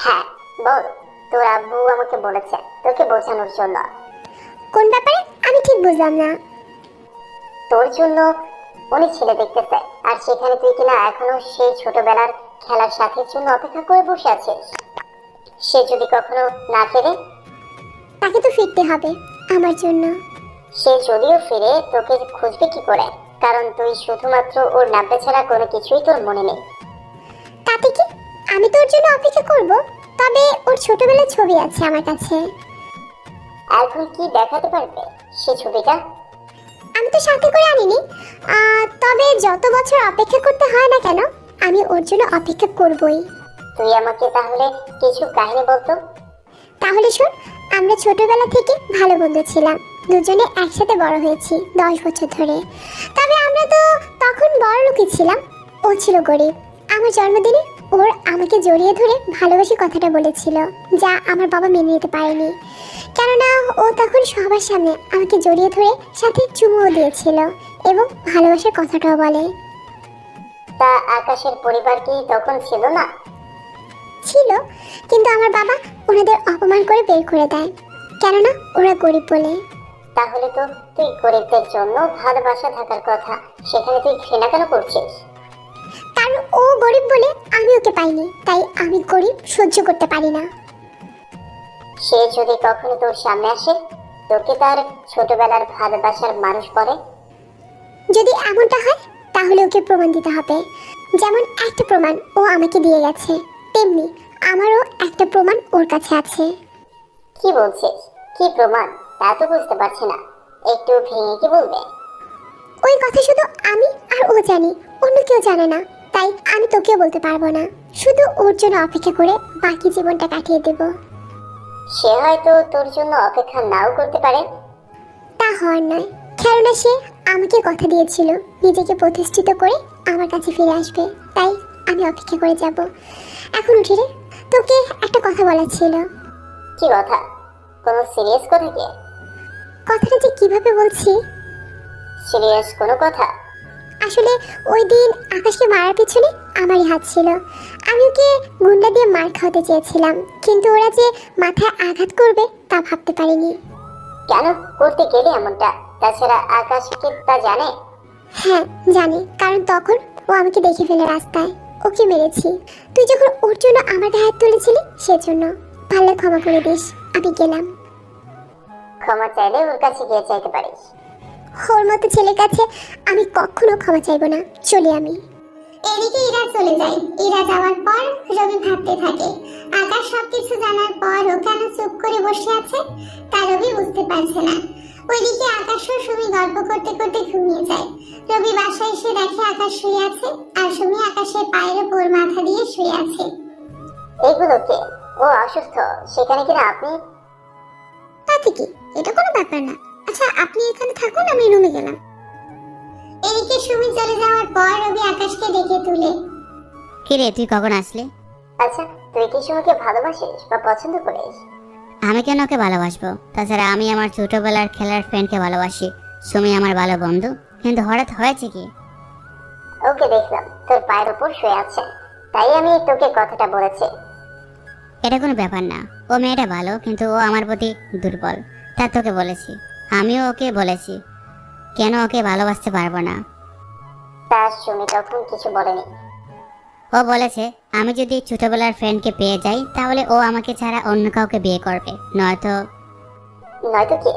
হ্যাঁ বল, তোর আব্বু আমাকে বলেছে তোকে বোঝানোর জন্য। কোন ব্যাপারে আমি ঠিক বুঝলাম না। তোর জন্য উনি ছেলে দেখতেছে, আর সেখানে তুই কিনা এখনো সেই ছোটবেলার খেলার সাথীর জন্য অপেক্ষা করে বসে আছিস। সে যদি কখনো না ফেরে? তাকে তো ফিরতে হবে আমার জন্য। সে যদিও ফিরে, তোকে খুঁজবে কি করে? কারণ তুই শুধুমাত্র ওর নামটা ছাড়া কোনো কিছুই তোর মনে নেই। তাতে কি, আমি তোর জন্য অপেক্ষা করব। তবে ওর ছোটবেলার ছবি আছে আমার কাছে। এখন কি দেখাতে পারবে সে ছবিটা? আমি তো সাথে করে আনিনি। তবে যত বছর অপেক্ষা করতে হয় না কেন, আমি ওর জন্য অপেক্ষা করবই। তুই আমাকে তাহলে কিছু কাহিনী বলতো। তাহলে শোন, আমরা ছোটবেলা থেকে ভালো বন্ধু ছিলাম। দুজনে একসাথে বড় হয়েছি 10 বছর ধরে। তবে আমরা তো তখন বড় লোকই ছিলাম, ও ছিল গরিব। আমার জন্মদিনে ওর আমাকে জড়িয়ে ধরে ভালোবাসি কথাটা বলেছিল, যা আমার বাবা মেনে নিতে পারেনি। কেননা ও তখন সবার সামনে আমাকে জড়িয়ে ধরে সাথে চুমুও দিয়েছিল এবং ভালোবাসার কথাটাও বলে। তা আকাশের পরিবার কি তখন ছিল না? ছিল, কিন্তু আমার বাবা ওনাদের অপমান করে বের করে দেয়, কেননা ওরা গরিব বলে। তাহলে তো তুই গরিবদের জন্য ভালোবাসা থাকার কথা, সেখানে তুই ঘৃণা কেন করছিস? কারণ ও গরিব বলে আমি ওকে পাইনি, তাই আমি গরিব সহ্য করতে পারি না। সে যদি কখনো তোর সামনে আসে, তোকে তার ছোটবেলার ভালোবাসার মানুষ বলে? যদি এমনটা হয় তাহলে ওকে প্রমাণ দিতে হবে। যেমন একটা প্রমাণ ও আমাকে দিয়ে গেছে, তেমনি আমারও একটা প্রমাণ ওর কাছে আছে। কি বলছিস? কি প্রমাণ তা তো বুঝতে পারছি না, একটু ভেঙে কি বলবে? ওই কথা শুধু আমি আর ও জানি, অন্য কেউ জানে না। তাই আমি তোকেও বলতে পারবো না। শুধু ওর জন্য অপেক্ষা করে বাকি জীবনটা কাটিয়ে দেব। সে হয়তো তোর জন্য অপেক্ষা নাও করতে পারে। তা হওয়ার নয়, কেননা সে আমাকে কথা দিয়েছিল নিজেকে প্রতিষ্ঠিত করে আমার কাছে ফিরে আসবে। তাই আমি অপেক্ষা করে যাব। এখন উঠি রে, তোকে একটা কথা বলার ছিল। কি কথা? কোনো সিরিয়াস কথা কি? কথাটা যে কিভাবে বলছি। সিরিয়াস কোনো কথা? আসলে ওই দিন আকাশকে মারার পিছনে আমারই হাত ছিল। আমি ওকে গুন্ডা দিয়ে মার খাওয়াতে চেয়েছিলাম, কিন্তু ওরা যে মাথায় আঘাত করবে তা ভাবতে পারিনি। কেন করতে গেলে এমনটা? তাছাড়া আকাশ কি তা জানে? হ্যাঁ জানি, কারণ তখন ও আমাকে দেখে ফেলে রাস্তায়। ওকে মেরেছি। তুই যখন ওর জন্য আমার গায়ে হাত তুলেছিলি সেজন্য। পারলে ক্ষমা করে দিস। আমি গেলাম। ক্ষমা চাইলে ওর কাছে গিয়ে চাইতে পারিস। ওর মতো ছেলের কাছে আমি কখনো ক্ষমা চাইবো না। চলি আমি। এদিকে ইরা চলে যায়। ইরা যাওয়ার পর রবি ভাবতে থাকে, আকাশ সবকিছু জানার পর ও কেন চুপ করে বসে আছে তা রবি বুঝতে পারছে না। ওইদিকে আকাশ ও সুমি গল্প করতে করতে ঘুমিয়ে যায়। রবি বাসায় এসে দেখে আকাশ শুয়ে আছে, আর সুমি আকাশের পায়ের উপর মাথা দিয়ে শুয়ে আছে। এইগুলো কে? ও অসুস্থ, সেখানে কিনা আপনি? তাতে কি, এটা কোনো ব্যাপার না। আচ্ছা আপনি এখানে থাকুন, আমি রুমে গেলাম। এদিকে সুমি চলে যাওয়ার পর রবি আকাশকে ডেকে তুলে। কিরে, তুই কখন আসলি? আচ্ছা, তুই কি সুমিকে ভালোবাসিস বা পছন্দ করিস? আমি কেন ওকে ভালোবাসবো? তাছাড়া আমি আমার ছোটবেলার খেলার ফ্রেন্ডকে ভালোবাসি। সুমি আমার ভালো বন্ধু। কিন্তু হঠাৎ হয়েছে কি? ওকে দেখলাম তোর পায়ের উপর শুয়ে আছে, তাই আমি তোকে কথাটা বলেছি। এটা কোনো ব্যাপার না। ও মেয়েটা ভালো, কিন্তু ও আমার প্রতি দুর্বল। তা তোকে বলেছি। আমিও ওকে বলেছি, কেন ওকে ভালোবাসতে পারবো না। তা সুমি তখন কিছু বলেনি? ও বলেছে আমি যদি ছোটবেলার ফ্রেন্ডকে পেয়ে যাই তাহলে ও আমাকে ছাড়া অন্য কাউকে বিয়ে করবে, নয়তো নয়তো কি?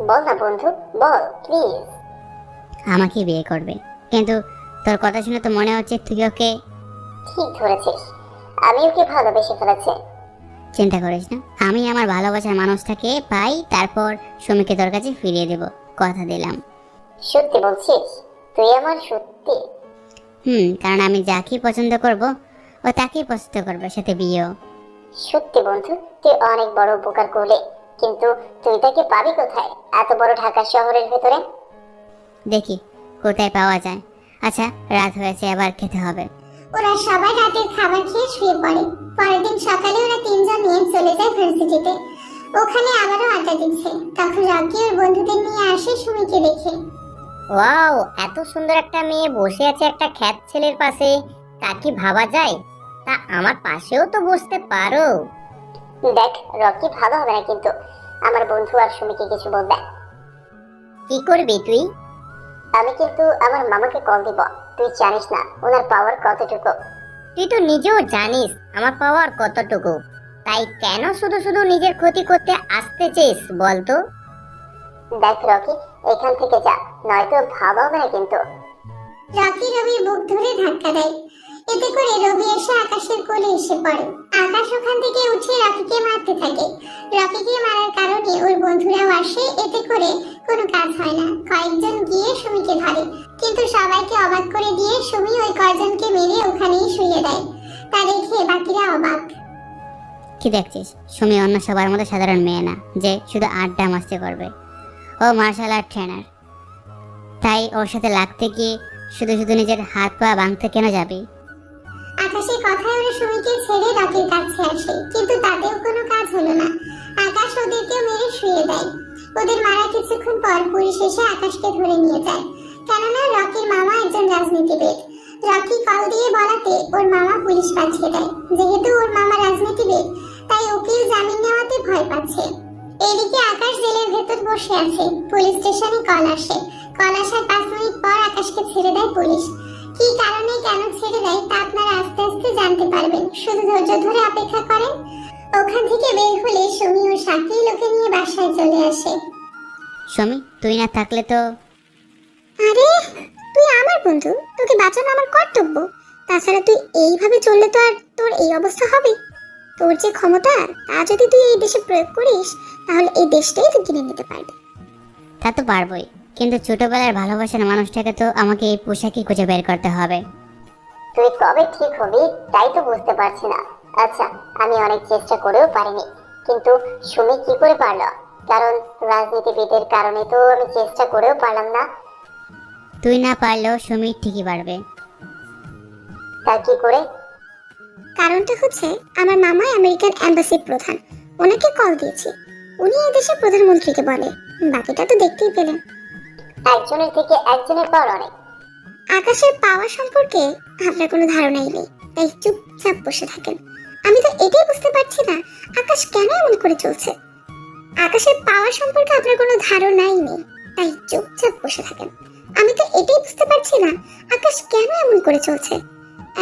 বল না বন্ধু, বল প্লিজ। আমাকে বিয়ে করবে। কিন্তু তোর কথা শুনে তো মনে হচ্ছে তুই ওকে। ঠিক ধরেছিস, আমি ওকে ভালোবেসে ফেলেছি। চিন্তা করিস না, আমি আমার ভালোবাসার মানুষটাকে পাই, তারপর সুমিকে তোর কাছে ফিরিয়ে দেব, কথা দিলাম। সত্যি বলছিস? তুই আমার সত্যি? কারণ আমি যাকেই পছন্দ করব ও তাকেই পছন্দ করবে, সাথে বিয়েও। সত্যি বন্ধু, তুই অনেক বড় উপকার করলে, কিন্তু তুই তাকে পাবি কোথায় এত বড় ঢাকা শহরের ভেতরে? দেখি কোথায় পাওয়া যায়। আচ্ছা, রাত হয়েছে, আবার খেতে হবে। ওরা সবাই রাতের খাবার খেয়ে শুয়ে পড়ে। পরের দিন সকালে ওরা তিনজন নিয়ে চলে যায় ভার্সিটিতে। ওখানে আবারও আড্ডা দিচ্ছে। তখন রকি ওর বন্ধুদের নিয়ে আসে সুমিকে দেখে। ওয়াও, এত সুন্দর একটা মেয়ে বসে আছে একটা খ্যাত ছেলের পাশে, তা কি ভাবা যায়? তা আমার পাশেও তো বসতে পারো। দেখ রকি, ভালো হবে না কিন্তু আমার বন্ধু আর সুমিকে কিছু বলবে। কি করবি তুই? আমি কিন্তু আমার মামাকে কল দিব। তুই জানিস না ওনার পাওয়ার কতটুকু। তুই তো নিজেও জানিস আমার পাওয়ার কতটুকু, তাই কেন শুধু শুধু নিজের ক্ষতি করতে আসতে চেস বলতো? দেখ রকি, এখান থেকে যা, নয়তো ভালো হবে না কিন্তু। রকি রবির বুক ধরে ধাক্কা দেয়। এতে করে রবি এসে আকাশের কোলে এসে পড়ে। আকাশ ওখান থেকে উঠে রকিকে মারতে থাকে। রকিকে মারার কারণে ওর বন্ধুরাও আসে। এতে করে কোনো কাজ হয় না। কয়েকজন গিয়ে সুমিকে ধরে, কিন্তু সবাইকে অবাক করে দিয়ে সুমি ওই কয়েকজনকে মেরে ওখানেই শুয়ে দেয়। তা দেখে বাকিরা অবাক। কি দেখছিস? সুমি অন্য সবার মতো সাধারণ মেয়ে না যে শুধু আড্ডা মাস্তি করবে। ও মার্শাল আর্ট ট্রেনার, তাই ওর সাথে লাগতে গিয়ে শুধু শুধু নিজের হাত পা ভাঙতে কেন যাবি? আকাশের কথায় ওরা সুমিকে ছেড়ে রকির কাছে আসে, কিন্তু তাতেও কোনো কাজ হলো না। আকাশ ওদেরকেও মেরে শুয়ে দেয়। ওদের মারা কিছুক্ষণ পর পুলিশ এসে আকাশকে ধরে নিয়ে যায়, কেননা রকির মামা একজন রাজনীতিবিদ। রকি কল দিয়ে বলাতে ওর মামা পুলিশ পাঠিয়ে দেয়। যেহেতু ওর মামা রাজনীতিবিদ, তাই উকিল জামিন নেওয়াতে ভয় পাচ্ছে। এদিকে আকাশ জেলের ভেতর বসে আছে। পুলিশ স্টেশনে কল আসে। কল আসার 5 মিনিট পর আকাশকে ছেড়ে দেয় পুলিশ। কি কারণে কেন ছেড়ে দেয় তা আপনারা আস্তে আস্তে জানতে পারবেন, শুধু ধৈর্য ধরে অপেক্ষা করেন। ওখান থেকে বের হলে সুমি ও সাথী লোকে নিয়ে বাসায় চলে আসে। সুমি, তুই না থাকলে তো। আরে তুই আমার বন্ধু, তোকে বাঁচানো আমার কর্তব্য। তাছাড়া তুই এইভাবে চললে তো আর তোর এই অবস্থা হবে। তোর যে ক্ষমতা, তা যদি তুই এই দেশে প্রয়োগ করিস, তাহলে এই দেশটাই তুই কিনে নিতে পারবি। তা তো পারবই, কিন্তু ছোটবেলার ভালোবাসার মানুষটাকে তো আমাকে এই পোশাকই খুঁজে বের করতে হবে। তুই কবে ঠিক হবি তাই তো বুঝতে পারছি না। আচ্ছা, আমি অনেক চেষ্টা করেও পারিনি, কিন্তু সুমি কি করে পারলো? কারণ রাজনীতিবিদের কারণে তো আমি চেষ্টা করেও পারলাম না। তুই না পারলেও সুমি ঠিকই পারবে। তা কি করে? কারণটা হচ্ছে আমার মামা আমেরিকান এম্বাসির প্রধান। ওনাকে কল দিয়েছি, উনি এই দেশের প্রধানমন্ত্রীকে বলে। বাকিটা তো দেখতেই পেলেন। একজনের থেকে একজনের পাওয়ার অনেক। আকাশের পাওয়া সম্পর্কে আপনার কোনো ধারণাই নেই, তাই চুপচাপ বসে থাকেন। আমি তো এটাই বুঝতে পারছি না আকাশ কেন এমন করে চলছে। আকাশের পাওয়া সম্পর্কে আপনার কোনো ধারণাই নেই, তাই চুপচাপ বসে থাকেন। আমি তো এটাই বুঝতে পারছি না আকাশ কেন এমন করে চলছে।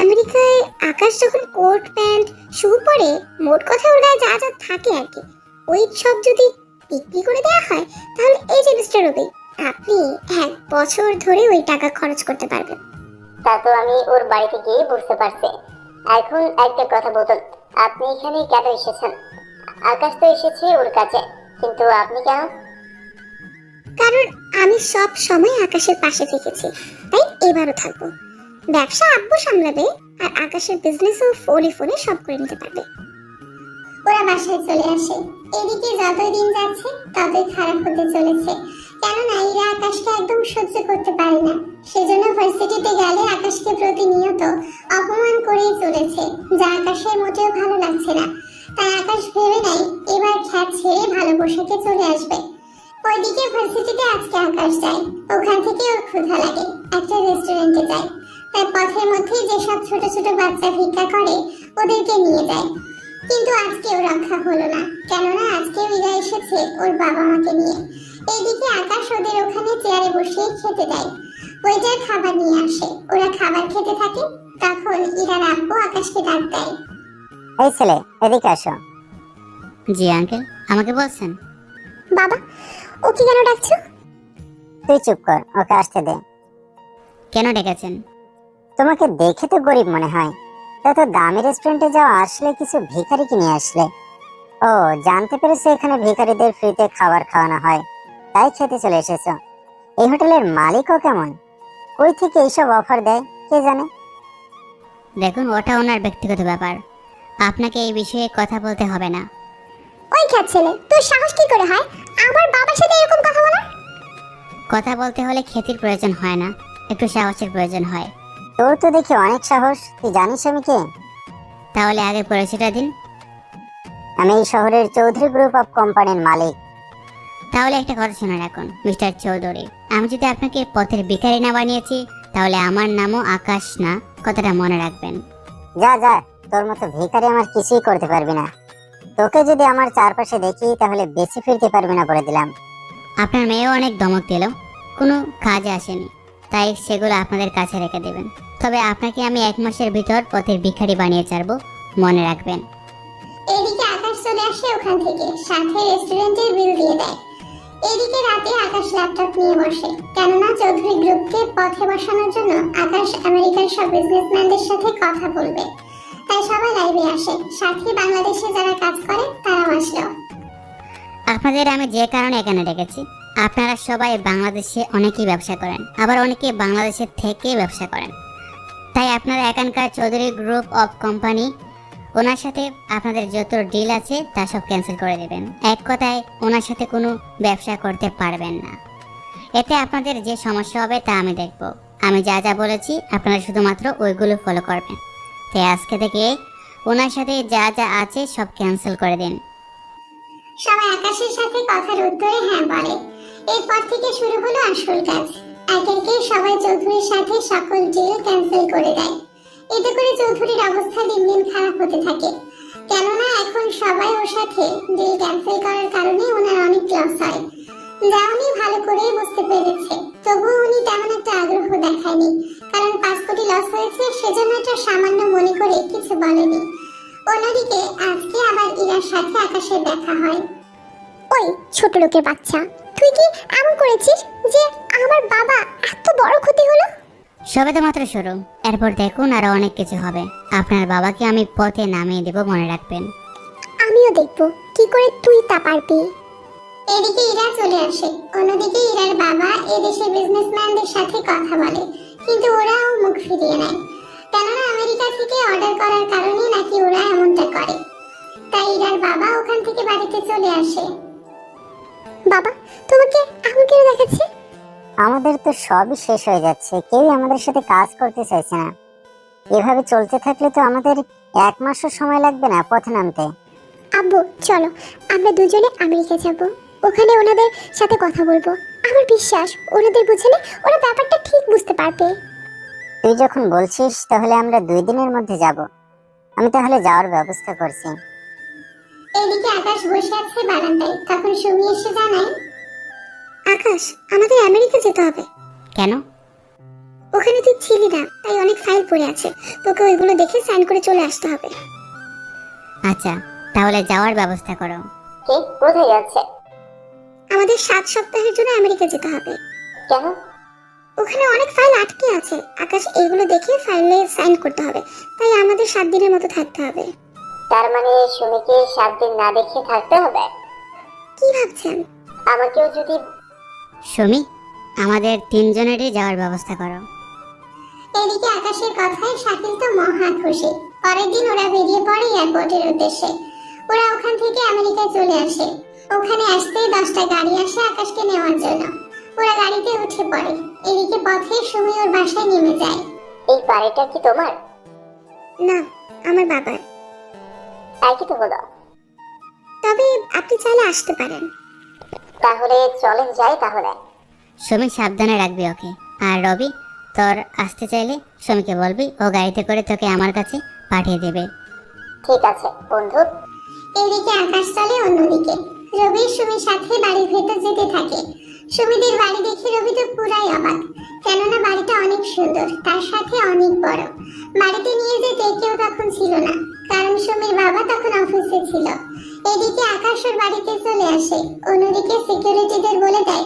আমেরিকায় আকাশ যখন কোট প্যান্ট শু পরে, মোট কথা ওর গায়ে যা যা থাকে আর কি, ওই সব যদি বিক্রি করে দেওয়া হয়, তাহলে এই যে মিস্টার রবি, আপনি 1 বছর ধরে ওই টাকা খরচ করতে পারবেন। তা তো আমি ওর বাড়িতে গিয়ে বুঝতে পারছি। এখন একটা কথা বলুন, আপনি এখানে কেন এসেছেন? আকাশ তো এসেছে ওর কাছে, কিন্তু আপনি কেন? কারণ আমি সব সময় আকাশের পাশে থেকেছি, তাই এবারও থাকবো। ব্যবসা আব্বু সামলাবে, আর আকাশের বিজনেসও ফোনে ফোনে সব করে নিতে পারবে। ওরা বাসায় চলে আসে। এদিকে যতই দিন যাচ্ছে ততই খারাপ হতে চলেছে, কেননা এরা আকাশকে একদম সহ্য করতে পারে না। সেজন্য ভার্সিটিতে গেলে আকাশকে প্রতিনিয়ত অপমান করেই চলেছে, যা আকাশের মোটেও ভালো লাগছে না। তাই আকাশ ভেবে নেয় এবার খ্যাত ছেড়ে ভালো পোশাকে চলে আসবে। ওইদিকে ভার্সিটিতে আজকে আকাশ যায়। ওখান থেকে ওর ক্ষুধা লাগে, একটা রেস্টুরেন্টে যায়। তাই পথের মধ্যেই যেসব ছোট ছোট বাচ্চা ভিক্ষা করে ওদেরকে নিয়ে যায়। কিন্তু আজকেও রক্ষা হলো না, কেননা আজকেও ইরা এসেছে ওর বাবা মাকে নিয়ে। এইদিকে আকাশ ওদের ওখানে চেয়ারে বসিয়ে খেতে দেয়। ওইটার খাবার নিয়ে আসে, ওরা খাবার খেতে থাকে। তখন ইরার আব্বু আকাশকে ডাক দেয়। এই ছেলে, এদিকে আসো। জি আঙ্কেল, আমাকে বলছেন? বাবা, ও কি কেন ডাকছো? তুই চুপ কর, ওকে আসতে দে। কেন ডেকেছেন? তোমাকে দেখে তো গরিব মনে হয়, এত দামি রেস্টুরেন্টে যাওয়া আসলে কিছু ভিখারি কিনে আসলে। ও, জানতে পেরেছে এখানে ভিখারিদের ফ্রিতে খাবার খাওয়ানো হয়, তাই খেতে চলে এসেছো। এই হোটেলের মালিকও কেমন, কই থেকে এইসব অফার দেয় কে জানে। দেখুন ওটা ওনার ব্যক্তিগত ব্যাপার, আপনাকে এই বিষয়ে কথা বলতে হবে না। ওই খ্যাত ছেলে, তোর সাহস কি করে হয় আমার বাবার সাথে এরকম কথা বলা? কথা বলতে হলে খ্যাতির প্রয়োজন হয় না, একটু সাহসের প্রয়োজন হয়। তোর তো দেখি অনেক সাহস, তুই জানিস আমি কে? তাহলে আগে পরিচয়টা দিন। আমি এই শহরের চৌধুরী গ্রুপ অফ কোম্পানির মালিক। তাহলে একটা কথা শুনে রাখুন মিস্টার চৌধুরী, আমি যদি আপনাকে পথের ভিখারি না বানিয়েছি, তাহলে আমার নামও আকাশ না, কথাটা মনে রাখবেন। যা যা, তোর মতো ভিখারি আমার কিছুই করতে পারবি না। তোকে যদি আমার চারপাশে দেখি তাহলে বেঁচে ফিরতে পারবি না বলে দিলাম। আপনার মেয়েও অনেক ধমক দিল, কোনো কাজে আসেনি, তাই সেগুলো আপনাদের কাছে রেখে দেবেন। তবে আপনাকে আমি 1 মাসের ভিতর পথের ভিখারি বানিয়ে ছাড়বো, মনে রাখবেন। এদিকে আকাশ চলে আসে ওখান থেকে, সাথে রেস্টুরেন্টের বিল দিয়ে দেয়। এদিকে রাতে আকাশ ল্যাপটপ নিয়ে বসে, কেননা চৌধুরী গ্রুপকে পথে বসানোর জন্য আকাশ আমেরিকার সব বিজনেসম্যানদের সাথে কথা বলবে। তাই সবাই লাইভে আসে, সাথে বাংলাদেশে যারা কাজ করে তারাও আসলো। আপনাদের আমি যে কারণে এখানে ডেকেছি, আপনারা সবাই বাংলাদেশে অনেকেই ব্যবসা করেন, আবার অনেকে বাংলাদেশের থেকে ব্যবসা করেন। তাই আপনারা এখানকার চৌধুরী গ্রুপ অফ কোম্পানি, ওনার সাথে আপনাদের যত ডিল আছে তা সব ক্যান্সেল করে দেবেন। এক কথায় ওনার সাথে কোনো ব্যবসা করতে পারবেন না। এতে আপনাদের যে সমস্যা হবে তা আমি দেখব। আমি যা যা বলেছি আপনারা শুধুমাত্র ওইগুলো ফলো করবেন। তাই আজকে থেকে ওনার সাথে যা যা আছে সব ক্যান্সেল করে দিন। সবাই আকাশের সাথে কথার উত্তরে হ্যাঁ বলে। এরপর থেকে শুরু হলো আসল কাজ। একে একে সবাই চৌধুরীর সাথে সকল ডিল ক্যান্সেল করে দেয়। এতে করে চৌধুরীর অবস্থা দিন দিন খারাপ হতে থাকে, কেননা এখন সবাই ওর সাথে ডিল ক্যান্সেল করার কারণে ওনার অনেক লস হয়, যা উনি ভালো করেই বুঝতে পেরেছে। তবুও উনি তেমন একটা আগ্রহ দেখায়নি, কারণ 5 কোটি লস হয়েছে, সেজন্য এটা সামান্য মনে করে কিছু বলেনি। অন্যদিকে আজকে আবার ইরার সাথে আকাশের দেখা হয়। ওই ছোট লোকের বাচ্চা, তুই কি এমন করেছিস যে আমার বাবা এত বড় ক্ষতি হলো? সবে তো মাত্র শুরু, এরপর দেখুন আরো অনেক কিছু হবে। আপনার বাবাকে আমি পথে নামিয়ে দেব, মনে রাখবেন। আমিও দেখবো কি করে তুই তা পারবি। এদিকে ইরা চলে আসে। অন্যদিকে ইরার বাবা এদেশের বিজনেসম্যানদের সাথে কথা বলে, কিন্তু ওরাও মুখ ফিরিয়ে নেয়, কেননা আমেরিকা থেকে অর্ডার করার কারণে নাকি ওরা এমনটা করে। তাই ইরার বাবা ওখান থেকে বাড়িতে চলে আসে। বাবা, তোমাকে এমন কেন দেখাচ্ছে? আমাদের তো সবই শেষ হয়ে যাচ্ছে, কেউই আমাদের সাথে কাজ করতে চাইছে না। এভাবে চলতে থাকলে তো আমাদের 1 মাসও সময় লাগবে না পথে নামতে। আব্বু চলো, আমরা দুজনে আমেরিকা যাব, ওখানে ওনাদের সাথে কথা বলবো। আমার বিশ্বাস ওনাদের বুঝলে ওরা ব্যাপারটা ঠিক বুঝতে পারবে। তুই যখন বলছিস তাহলে আমরা 2 দিনের মধ্যে যাব। আমি তাহলে যাওয়ার ব্যবস্থা করছি। এদিকে আকাশ বসে আছে বারান্দায়, তখন সুমি এসে জানায়, আকাশ আমাদের আমেরিকা যেতে হবে। কেন? ওখানে তুই ছিলি না, তাই অনেক ফাইল পড়ে আছে, তোকে ওইগুলো দেখে সাইন করে চলে আসতে হবে। আচ্ছা, তাহলে যাওয়ার ব্যবস্থা করো। কি, কোথায় যাচ্ছে? আমাদের 7 সপ্তাহের জন্য আমেরিকা যেতে হবে। কেন? ওখানে অনেক ফাইল আটকে আছে, আকাশ এগুলো দেখে ফাইলে সাইন করতে হবে, তাই আমাদের 7 দিনের মতো থাকতে হবে। তার মানে সুমিকে 7 দিন না দেখে থাকতে হবে? কি ভাবছেন? আমাকেও যদি... সুমি, আমাদের 3 জনেরই যাওয়ার ব্যবস্থা করো। এদিকে আকাশের কথায় শাকিল তো মহা খুশি। পরের দিন ওরা বেরিয়ে পড়ে এয়ারপোর্টের উদ্দেশ্যে। ওরা ওখান থেকে আমেরিকায় চলে আসে। ওখানে আসতেই 10টা গাড়ি আসে আকাশকে নেওয়ার জন্য। ওরা গাড়িতে উঠে পড়ে। এদিকে পথে সুমি ওর বাসায় নেমে যায়। এই বাড়িটা কি তোমার? না, আমার বাবার। একই তো হলো। তবে আপনি চাইলে আসতে পারেন। তাহলে চলেন যাই তাহলে। সুমি সাবধানে রাখবি ওকে। আর রবি, তোর আসতে চাইলে সুমিকে বলবি, ও গাড়িতে করে তোকে আমার কাছে পাঠিয়ে দেবে। ঠিক আছে বন্ধু। এদিকে আকাশ চলে অন্যদিকে। রবি সুমির সাথে বাড়ির ভেতর যেতে থাকে। সুমিদের বাড়ি দেখে রবি তো পুরাই অবাক, কেননা বাড়িটা অনেক সুন্দর, তার সাথে অনেক বড়। বাড়িতে নিয়ে যেতে কেউ তখন ছিল না, কারণ সুমির বাবা তখন অফিসে ছিল। এদিকে আকাশ ওর বাড়িতে চলে আসে। অন্যদিকে সিকিউরিটিদের বলে দেয়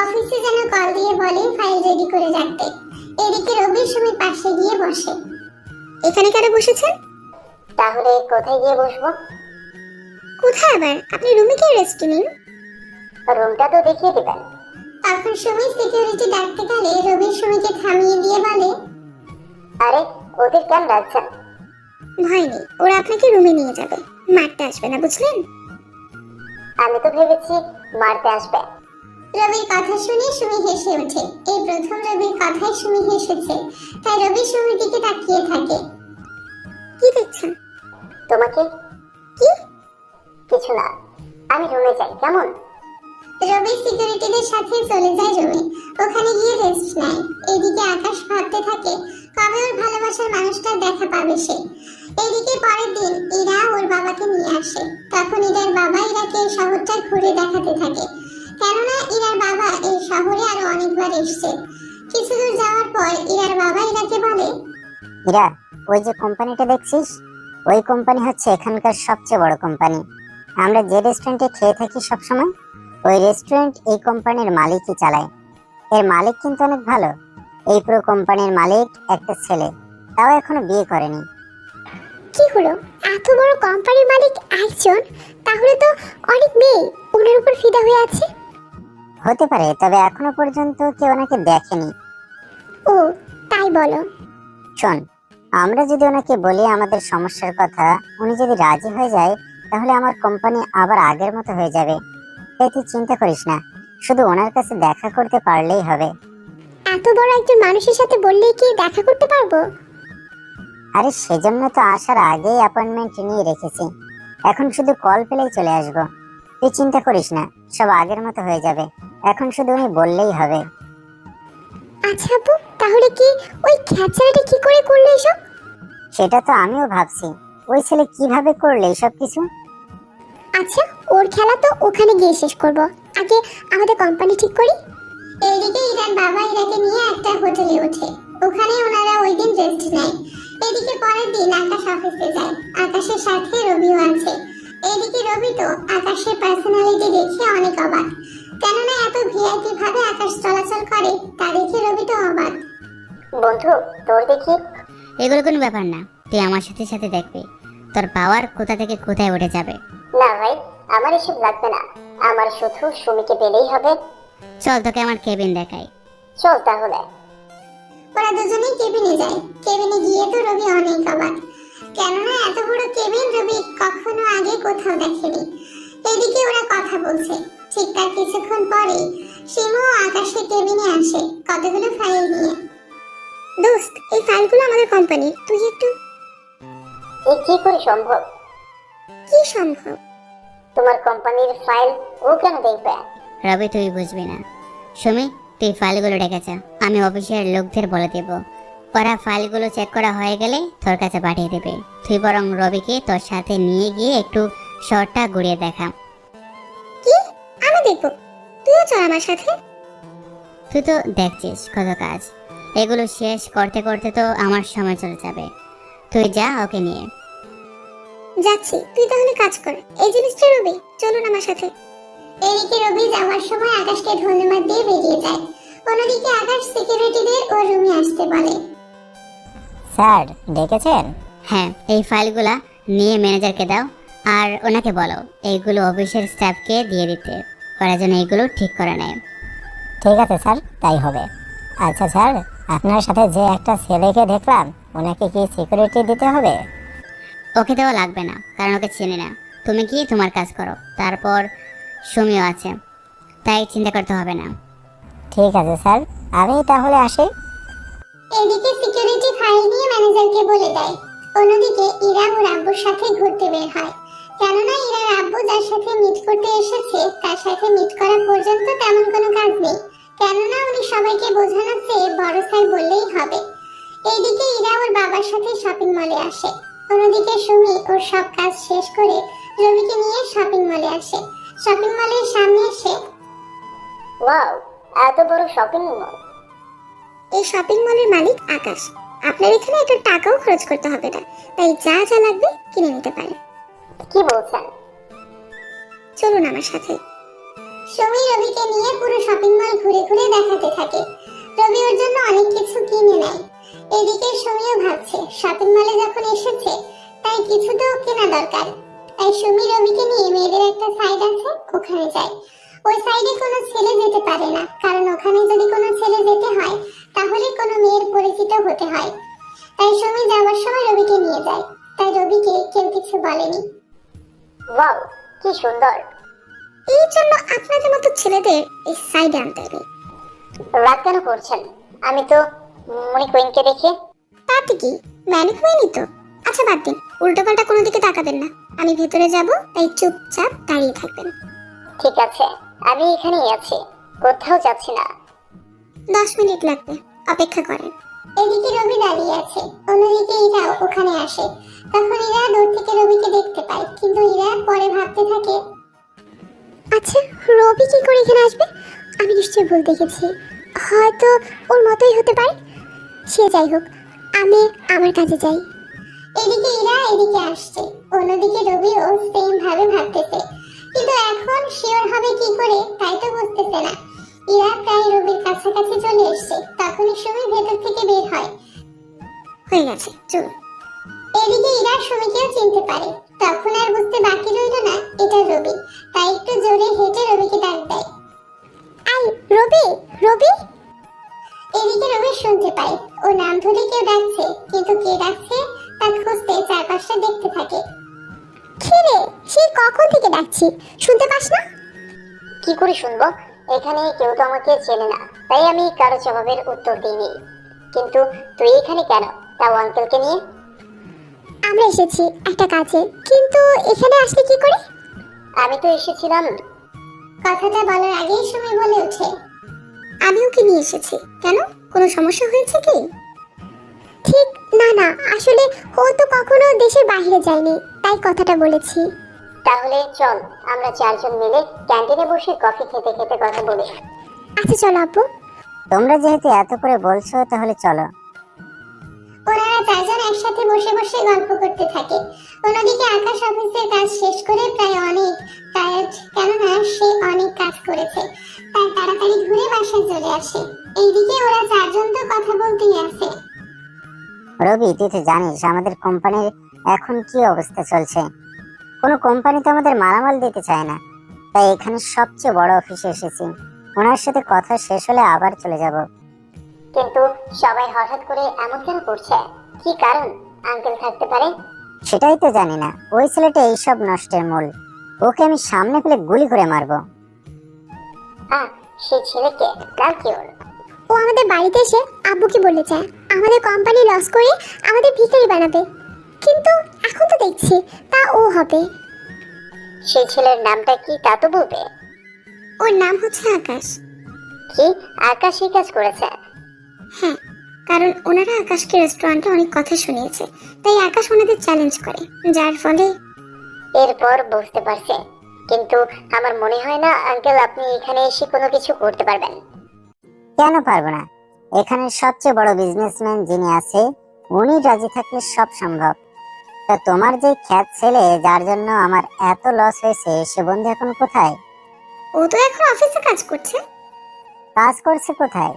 অফিসে যেন কল দিয়ে বলে ফাইল রেডি করে রাখতে। এদিকে রবি সুমির পাশে গিয়ে বসে। এখানে কেন বসেছেন? তাহলে কোথায় গিয়ে বসবো? কোথায় আবার? আপনি রুমে গিয়ে রেস্ট নিন। রুমটা তো দেখিয়ে দিবেন। তখন সুমি সিকিউরিটি ডাকতে গেলে রবি সুমিকে থামিয়ে দিয়ে বলে, আরে ওদের কেন রাখছেন? ভয় নেই, ওরা আপনাকে রুমে নিয়ে যাবে, মারতে আসবে না, বুঝলেন? আমি তো ভেবেছি মারতে আসবে। রবির কথা শুনে সুমি হেসে ওঠে। এই প্রথম রবির কথায় সুমি হেসেছে, তাই রবি সুমির দিকে তাকিয়ে থাকে। কি দেখছেন? তোমাকে। কি? কিছু না, আমি রুমে যাই, কেমন? রবি সিকিউরিটিদের সাথে চলে যায় রুমে। ওখানে গিয়ে রেস্ট নেয়। এদিকে আকাশ ভাবতে থাকে কবে ওর ভালোবাসার মানুষটার দেখা পাবে সে। এদিকে পরের দিন ইরা ওর বাবাকে নিয়ে আসে। তখন ইরার বাবা ইরাকে এই শহরটা ঘুরে দেখাতে থাকে, কেননা ইরার বাবা এই শহরে আরো অনেকবার এসেছে। কিছু দূর যাওয়ার পর ইরার বাবা ইরাকে বলে, ইরা, ওই যে কোম্পানিটা দেখছিস, ওই কোম্পানি হচ্ছে এখানকার সবচেয়ে বড় কোম্পানি। আমরা যে রেস্টুরেন্টে খেয়ে থাকি সবসময়, ওই রেস্টুরেন্ট এই কোম্পানির মালিকই চালায়। এর মালিক কিন্তু অনেক ভালো। এই পুরো কোম্পানির মালিক একটা ছেলে, তাও এখনো বিয়ে করেনি। কি হলো, এত বড় কোম্পানির মালিক একজন, তাহলে তো অনেক মেয়ে ওনার উপর ফিদা হয়ে আছে। হতে পারে, তবে এখনো পর্যন্ত কেউ ওনাকে দেখেনি। ও, তাই বলো? শোন, আমরা যদি ওনাকে বলি আমাদের সমস্যার কথা, উনি যদি রাজি হয়ে যায়, তাহলে আমার কোম্পানি আবার আগের মতো হয়ে যাবে। তাই তুই চিন্তা করিস না, শুধু ওনার কাছে দেখা করতে পারলেই হবে। এত বড় একজন মানুষের সাথে বললেই কি দেখা করতে পারবো? আরে সেজন্য তো আসার আগেই অ্যাপয়েন্টমেন্ট নিয়ে রেখেছি। এখন শুধু কল পেলেই চলে আসবো। তুই চিন্তা করিস না, সব আগের মতো হয়ে যাবে। এখন শুধু উনি বললেই হবে। আচ্ছা আপু, তাহলে কি ওই খ্যাচারাটা কি করে করলো এসব? সেটা তো আমিও ভাবছি, ওই ছেলে কিভাবে করলে এসব কিছু। আচ্ছা, ওর খেলা তো ওখানে গিয়ে শেষ করব, আগে আমাদের কোম্পানি ঠিক করি। এদিকে ইরার বাবা ইরাকে নিয়ে একটা হোটেলে ওঠে। ওখানে ওনারা ওই দিন রেস্ট নেয়। এদিকে পরের দিন আকাশ অফিসে যায়। আকাশের সাথে রবিও আছে। এদিকে রবি তো আকাশের পার্সোনালিটি দেখে অনেক অবাক, কেননা এত ভিআইপি ভাবে আকাশ চলাচল করে তা দেখে রবি তো অবাক। বন্ধু, তোর দেখি। এগুলো কোনো ব্যাপার না, তুই আমার সাথে সাথে দেখবি তোর পাওয়ার কোথা থেকে কোথায় উঠে যাবে। না ভাই, আমার এসব লাগবে না, আমার শুধু সুমিকে পেলেই হবে। চল তোকে আমার কেবিন দেখাই। চল তাহলে। ওরা দুজনেই কেবিনে যায়। কেবিনে গিয়ে তো রবি অনেক অবাক, কেননা এত বড় কেবিন রবি কখনো আগে কোথাও দেখেনি। এদিকে ওরা কথা বলছে। ঠিক তার কিছুক্ষণ পরে শিমু ও আকাশের কেবিনে আসে কতগুলো ফাইল নিয়ে। দোস্ত, এই ফাইলগুলো আমাদের কোম্পানির, তুই একটু। এ কি করে সম্ভব? কি সম্ভব? তোমার কোম্পানির ফাইল ও কেন দেখবে? রবি তুই বুঝবি না। সুমি, তুই ফাইলগুলো রেখেছ, আমি অফিসের লোকদের বলে দেব। ওরা ফাইলগুলো চেক করা হয়ে গেলে তোর কাছে পাঠিয়ে দেবে। তুই বরং রবিকে তোর সাথে নিয়ে গিয়ে একটু শহরটা ঘুরিয়ে দেখা। কি? আমি দেখবো, তুইও চল আমার সাথে। তুই তো দেখছিস কত কাজ, এগুলো শেষ করতে করতে তো আমার সময় চলে যাবে। তুই যা ওকে নিয়ে। যাচ্ছি, তুই তাহলে কাজ কর। এই জিনিসটা রবি, চলুন আমার সাথে। এদিকে রবি যাওয়ার সময় আকাশকে ধন্যবাদ দিয়ে বেরিয়ে যায়। অন্যদিকে আকাশ সিকিউরিটিদের ওর রুমে আসতে বলে। স্যার ডেকেছেন? হ্যাঁ, এই ফাইলগুলা নিয়ে ম্যানেজারকে দাও, আর ওনাকে বলো এইগুলো অফিসের স্টাফকে দিয়ে দিতে, ওরা যেন এইগুলো ঠিক করে নেয়। ঠিক আছে স্যার, তাই হবে। আচ্ছা স্যার, আপনার সাথে যে একটা ছেলেকে দেখলাম, ওনাকে কি সিকিউরিটি দিতে হবে? ওকে দেওয়া লাগবে না, কারণ ওকে চিনি না। তুমি কি তোমার কাজ করো, তারপর সুমিও আছে, তাই চিন্তা করতে হবে না। ঠিক আছে স্যার, আমি তাহলে আসি। এদিকে সিকিউরিটি ফাইল নিয়ে ম্যানেজারকে বলে দেয়। অন্যদিকে ইরা ওর আব্বুর সাথে ঘুরতে বের হয়, কেননা ইরার আব্বু যার সাথে মিট করতে এসেছে তার সাথে মিট করা পর্যন্ত তেমন কোনো কাজ নেই, কেননা উনি সবাইকে বোঝানোর চেয়ে বড় স্যার বললেই হবে। এইদিকে ইরা ওর বাবার সাথে শপিং মলে আসে। অন্যদিকে সুমি ওর সব কাজ শেষ করে রবিকে নিয়ে শপিং মলে আসে। শপিং মলের সামনে এসে, ওয়াও, এত বড় শপিং মল। এই শপিং মলের মালিক আকাশ। আপনার এখানে একটা টাকাও খরচ করতে হবে না, তাই যা যা লাগবে কিনে নিতে পারেন। কি বলছেন? চলুন আমার সাথে। সুমি রবিকে নিয়ে পুরো শপিং মল ঘুরে ঘুরে দেখাতে থাকে। রবি ওর জন্য অনেক কিছু কিনে নেয়। এদিকে সুমিও ভাবছে শপিং মলে যখন এসেছে তাই কিছু তো কেনা দরকার। তাই সুমি রবিকে নিয়ে মেয়েদের একটা সাইড আছে ওখানে যায়। ওই সাইডে কোনো ছেলে যেতে পারে না, কারণ ওখানে যদি কোনো ছেলে যেতে হয় তাহলে কোনো মেয়ের পরিচিত হতে হয়। তাই সুমি যাওয়ার সময় রবিকে নিয়ে যায়। তাই রবিকে কেউ কিছু বলেনি। ওয়াও, কি সুন্দর। এই জন্য আপনাদের মতো ছেলেদের এই সাইডে আনতে হবে। রাগ কেন করছেন? আমি তো মণিকুইনকে দেখি। তাতে কি, ম্যানিকুইনই তো। আচ্ছা বাদ দিন, উল্টোপাল্টা কোনো দিকে তাকাবেন না। আমি ভেতরে যাব, তাই চুপচাপ দাঁড়িয়ে থাকবেন। ঠিক আছে, আমি এখানেই আছি, কোথাও যাচ্ছি না। 10 মিনিট লাগবে, অপেক্ষা করেন। এদিকে রবি দাঁড়িয়ে আছে, অন্যদিকে ইরাও ওখানে আসে। তখন ইরা দূর থেকে রবিকে দেখতে পায়, কিন্তু ইরা পরে ভাবতে থাকে, আচ্ছা রবি কি করে এখানে আসবে? আমি নিশ্চয়ই ভুল দেখেছি, হয়তো ওর মতোই হতে পারে। সে যাই হোক, আমি আমার কাজে যাই। এদিকে ইরা এদিকে আসছে, অন্যদিকে রবিও সেম ভাবে ভাবতেছে, কিন্তু এখন শিওর হবে কি করে তাই তো বুঝতেছে না। ইরা প্রায় রবির কাছাকাছি চলে এসছে, তখনই সুমি ভেতর থেকে বের হয়। হয়ে গেছে, চলুন। এদিকে ইরা সুমিকেও চিনতে পারে, তখন আর বুঝতে বাকি রইল না এটা রবি। তাই একটু জোরে হেঁটে রবিকে ডাক দেয়, আই রবি, রবি। এদিকে রবি শুনতে পায় ও নাম ধরে কেউ ডাকছে, কিন্তু কে ডাকছে তা খুঁজতে চারপাশটা দেখতে থাকে। রে, সে কখন থেকে ডাকছি, শুনতে পাস না? কি করে শুনবো? এখানে কেউ তো আমাকে চেনে না, তাই আমি কারো জবাবের উত্তর দিইনি। কিন্তু তুই এখানে কেন, তাও আঙ্কেলকে নিয়ে? আমরা এসেছি একটা কাজে, কিন্তু এখানে আসলে কি করে? আমি তো এসেছিলাম। কথাটা বলার আগেই সময় বলে ওঠে, আমি ওকে নিয়ে এসেছি। কেন, কোনো সমস্যা হয়েছে কি? ঠিক না না, আসলে ও তো কখনো দেশের বাইরে যায়নি, তাই কথাটা বলেছি। তাহলে চল, আমরা চারজন মিলে ক্যান্টিনে বসে কফি খেতে খেতে কথা বলি। আচ্ছা চলো আপু। তোমরা যেহেতু এত করে বলছো তাহলে চলো। ওনারা চারজন একসাথে বসে বসে গল্প করতে থাকে। অন্যদিকে আকাশ অফিসের কাজ শেষ করে প্রায় অনেক টায়ার্ড, কেননা সে অনেক কাজ করেছে, তাই তাড়াতাড়ি ঘুরে বাসায় চলে আসে। এইদিকে ওরা চারজন তো কথা বলতেই আছে। রবি, তুই তো জানিস আমাদের কোম্পানির এখন কি অবস্থা চলছে। কোনো কোম্পানি তো আমাদের মালামাল দিতে চায় না, তাই এখানে সবচেয়ে বড় অফিসে এসেছি। ওনার সাথে কথা শেষ হলে আবার চলে যাব। কিন্তু সবাই হঠাৎ করে এমন কেন করছে? কি কারণ আঙ্কেল থাকতে পারে? সেটাই তো জানি না। ওই ছেলেটা এইসব নষ্টের মূল। ওকে আমি সামনে পেলে গুলি করে মারবো। সেই ছেলেকে নাম কি ওর? ও আমাদের বাড়িতে এসে আব্বুকে বলে যায় আমাদের কোম্পানি লস করে আমাদের ভিখারি বানাবে, কিন্তু এখন তো দেখছি তা ও হবে। সেই ছেলের নামটা কি তা তো বলবে। ওর নাম হচ্ছে আকাশ। কি, আকাশ এই কাজ করেছে? হ্যাঁ, কারণ ওনারা আকাশকে রেস্টুরেন্টে অনেক কথা শুনিয়েছে, তাই আকাশ ওনাদের চ্যালেঞ্জ করে, যার ফলে। এরপর বুঝতে পারছে, কিন্তু আমার মনে হয় না আঙ্কেল আপনি এখানে এসে কোনো কিছু করতে পারবেন। কেন পারবো না? এখানে সবচেয়ে বড় বিজনেসম্যান যিনি আছে উনি রাজি থাকলে সব সম্ভব। তা তোমার যে খ্যাত ছেলে যার জন্য আমার এত লস হয়েছে, সে বন্ধু এখন কোথায়? ও তো এখন অফিসে কাজ করছে। কাজ করছে কোথায়?